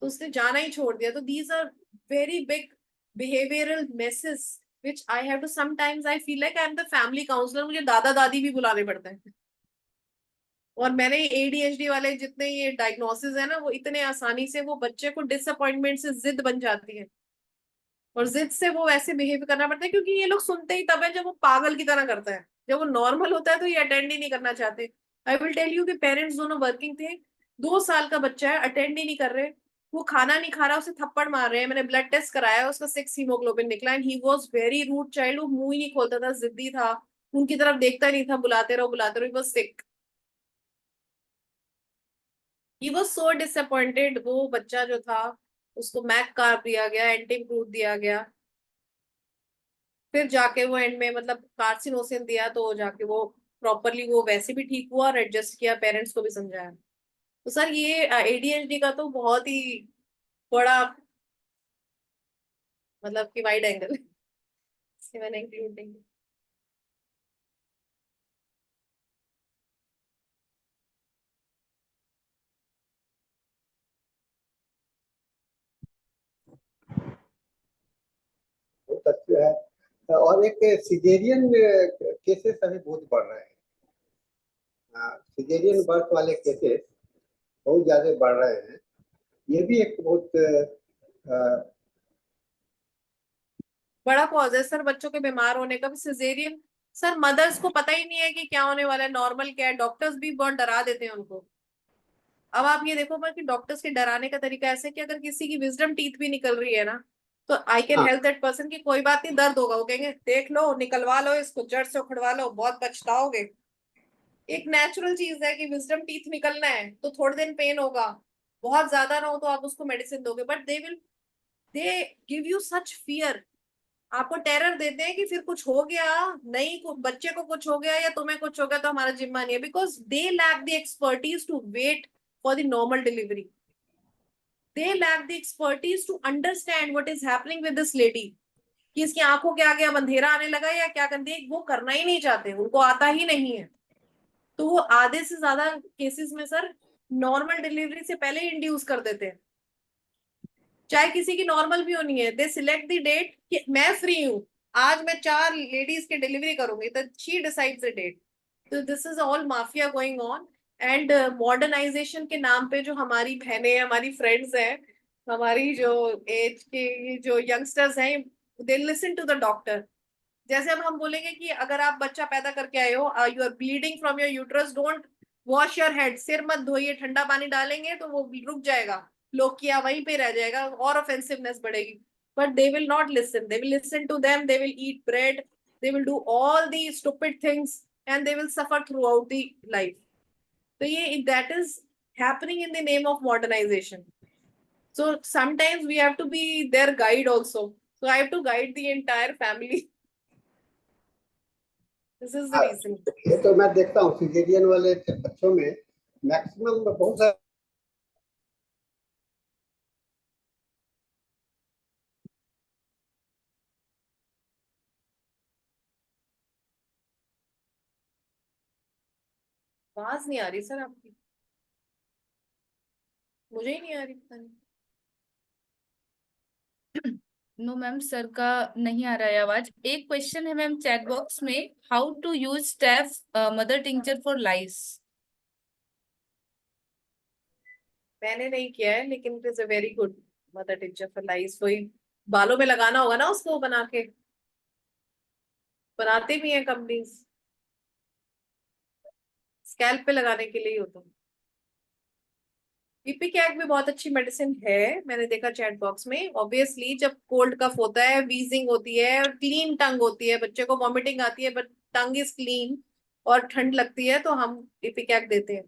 तो उसने जाना ही छोड़ दिया। तो these are very big behavioural messes which I have to sometimes I feel like I am the family counsellor, मुझे दादा दादी भी बुलाने पड़ते हैं। और मैंने ADHD वाले जितने ये डायग्नोसिस है ना, वो इतने आसानी से वो बच्चे को डिसअपॉइंटमेंट से जिद बन जाती है, और जिद से वो वैसे बिहेव करना पड़ता है। क्योंकि ये लोग सुनते ही तब है जब वो पागल की तरह करता है, जब वो नॉर्मल होता है तो ये अटेंड ही नहीं करना चाहते। आई विल टेल यू कि पेरेंट्स दोनों वर्किंग थे, 2 साल का बच्चा है, अटेंड ही नहीं कर रहे, वो खाना नहीं खा रहा, उसे थप्पड़ मार रहे हैं। मैंने ब्लड टेस्ट कराया, उसका 6 हीमोग्लोबिन निकला and he was very rude child. वो मुंह ही नहीं खोलता था, जिद्दी था, उनकी तरफ देखता ही नहीं था, बुलाते रहो, he was sick, he was so disappointed. वो बच्चा जो था उसको मैक कार्ब दिया गया, एंटी फ्रूट दिया गया, फिर जाके वो एंड में मतलब कार्सिनोसिन दिया, तो जाके वो प्रॉपरली वो वैसे भी ठीक हुआ और एडजस्ट किया, पेरेंट्स को भी समझाया। तो सर ये ADHD का तो बहुत ही बड़ा मतलब कि वाइड एंगल से मैंने इंक्लूड नहीं किया। बहुत अच्छे है। और एक सिजेरियन केसेस अभी बहुत बढ़ रहे हैं। सिजेरियन बर्थ वाले केसेस बहुत ज्यादा बढ़ रहे हैं। ये भी एक बहुत बड़ा कॉज है सर बच्चों के बीमार होने का भी सिजेरियन। सर मदर्स को पता ही नहीं है कि क्या होने वाला है, नॉर्मल क्या है, डॉक्टर्स भी बहुत डरा देते हैं उनको। अब आप ये देखो मैं कि डॉक्टर्स के डराने का तरीका ऐसे है कि अगर किसी की विजडम टीथ भी निकल रही है ना, तो आई कैन हाँ, हेल्प दैट पर्सन की कोई बात नहीं, दर्द होगा, वो कहेंगे देख लो निकलवा लो इसको, जड़ से उखड़वा लो, बहुत पछताओगे। एक नेचुरल चीज है कि विजडम टीथ निकलना है तो थोड़े दिन पेन होगा, बहुत ज्यादा ना हो तो आप उसको मेडिसिन दोगे, but they give you such fear, आपको टेरर देते हैं कि फिर कुछ हो गया, नहीं बच्चे को कुछ हो गया या तुम्हें कुछ हो गया तो हमारा जिम्मा नहीं है, because they lack the expertise to wait for the normal delivery. They lack the expertise to understand what is happening with this lady, कि इसकी आंखों के आगे अब अंधेरा आने लगा या क्या करते हैं, वो करना ही नहीं चाहते, उनको आता ही नहीं है। तो वो आधे से ज्यादा केसेस में सर नॉर्मल डिलीवरी से पहले इंड्यूस कर देते हैं, चाहे किसी की नॉर्मल भी होनी है। दे सिलेक्ट द डेट कि मैं फ्री हूँ, आज मैं 4 लेडीज की डिलीवरी करूंगी, तो शी डिसाइड्स द डेट। तो this is all mafia going on. And modernisation के नाम पे जो हमारी बहनें हमारी फ्रेंड्स हैं, हमारी जो एज के जो यंगस्टर्स हैं, they listen to the doctor. जैसे अब हम बोलेंगे कि अगर आप बच्चा पैदा करके आए हो, you are bleeding from your uterus, don't wash your head, सिर मत धोइए, ठंडा पानी डालेंगे तो वो रुक जाएगा, लोकिया वहीं पे रह जाएगा और ऑफेंसिवनेस बढ़ेगी। but they will not listen. They will listen to them, they will eat bread, they will do all these stupid things, and they will suffer throughout the life. So yeah, that is happening in the name of modernization. So sometimes we have to be their guide also. So I have to guide the entire family. This is the हाँ, reason. ये तो मैं देखता हूँ सिजेरियन वाले बच्चों में मैक्सिमम बहुत सारे आवाज नहीं आ रही सर आपकी, मुझे ही नहीं आ रही, पता नहीं। नो मैम, सर का नहीं आ रहा है आवाज। एक क्वेश्चन है मैम चैट बॉक्स में, how to use staph mother tincture for lice. मैंने नहीं किया है, लेकिन it is a very good mother tincture for lice. वही बालों में लगाना होगा ना उसको, बना के बनाते भी हैं कंपनीज, स्कैल्प पे लगाने के लिए ही होता है। इपिकैक भी बहुत अच्छी मेडिसिन है, मैंने देखा चैट बॉक्स में। ऑब्वियसली जब कोल्ड कफ होता है, वीजिंग होती है और क्लीन टंग होती है, बच्चे को वॉमिटिंग आती है बट टंग इज क्लीन और ठंड लगती है, तो हम इपिकैक देते हैं।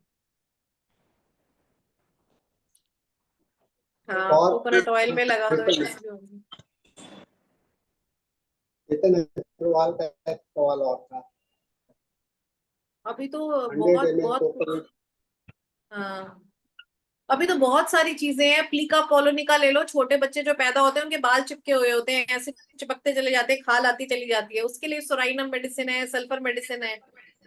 हाँ, और कोकोनट ऑयल में लगा दो, ऐसे भी होगी। इतने अग्रवाल का एक सवाल और था, अभी तो 100 बहुत ml बहुत टोटल। कुछ। हाँ, अभी तो बहुत सारी चीजें हैं। प्लीका कॉलोनिका ले लो, छोटे बच्चे जो पैदा होते हैं उनके बाल चिपके हुए होते हैं, ऐसे चिपकते चले जाते हैं, खाल आती चली जाती है, उसके लिए सोराइनम मेडिसिन है, सल्फर मेडिसिन है।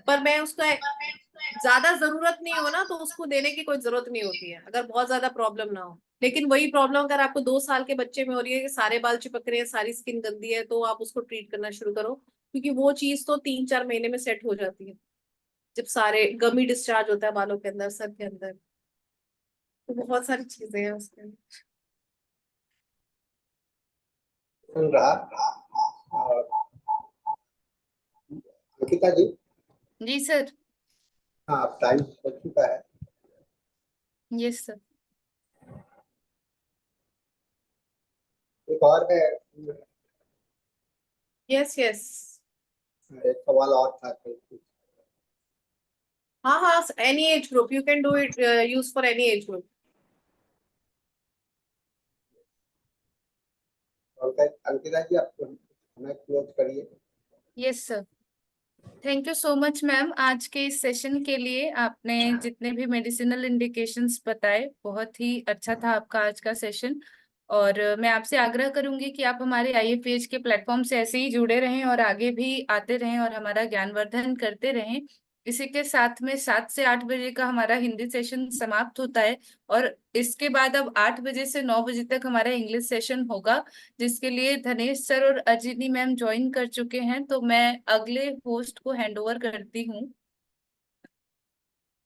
पर मैं उसका ज्यादा जरूरत नहीं हो ना, तो उसको देने की कोई जरूरत नहीं होती है, अगर बहुत ज्यादा प्रॉब्लम ना हो। लेकिन वही प्रॉब्लम अगर आपको 2 साल के बच्चे में हो रही है कि सारे बाल चिपक रहे हैं, सारी स्किन गंदी है, तो आप उसको ट्रीट करना शुरू करो, क्योंकि वो चीज तो 3-4 महीने में सेट हो जाती है, जब सारे गमी डिस्चार्ज होता है बालों के अंदर, सर के अंदर। तो बहुत सारी चीजें हैं उसके अंदर। सुन रहा। और अंकिता जी, जी सर। हाँ टाइम हो चुका है। Yes sir. एक और है, यस यस। एक सवाल और था कोई। हाँ हाँ, any age group you can do it, use for any age group. Ankita ji आप हमें क्लोज करिए। Yes sir. Thank you so much ma'am, आज के इस सेशन के लिए। आपने जितने भी मेडिसिनल इंडिकेशंस बताए, बहुत ही अच्छा था आपका आज का सेशन। और मैं आपसे आग्रह करूंगी कि आप हमारे IFPH के प्लेटफॉर्म से ऐसे ही जुड़े रहें और आगे भी आते रहें और हमारा ज्ञानवर्धन करते रहें। इसी के साथ में 7 से 8 बजे का हमारा हिंदी सेशन समाप्त होता है, और इसके बाद अब 8 बजे से 9 बजे तक हमारा इंग्लिश सेशन होगा, जिसके लिए धनेश सर और अजिनी मैम ज्वाइन कर चुके हैं। तो मैं अगले होस्ट को हैंड ओवर करती हूँ।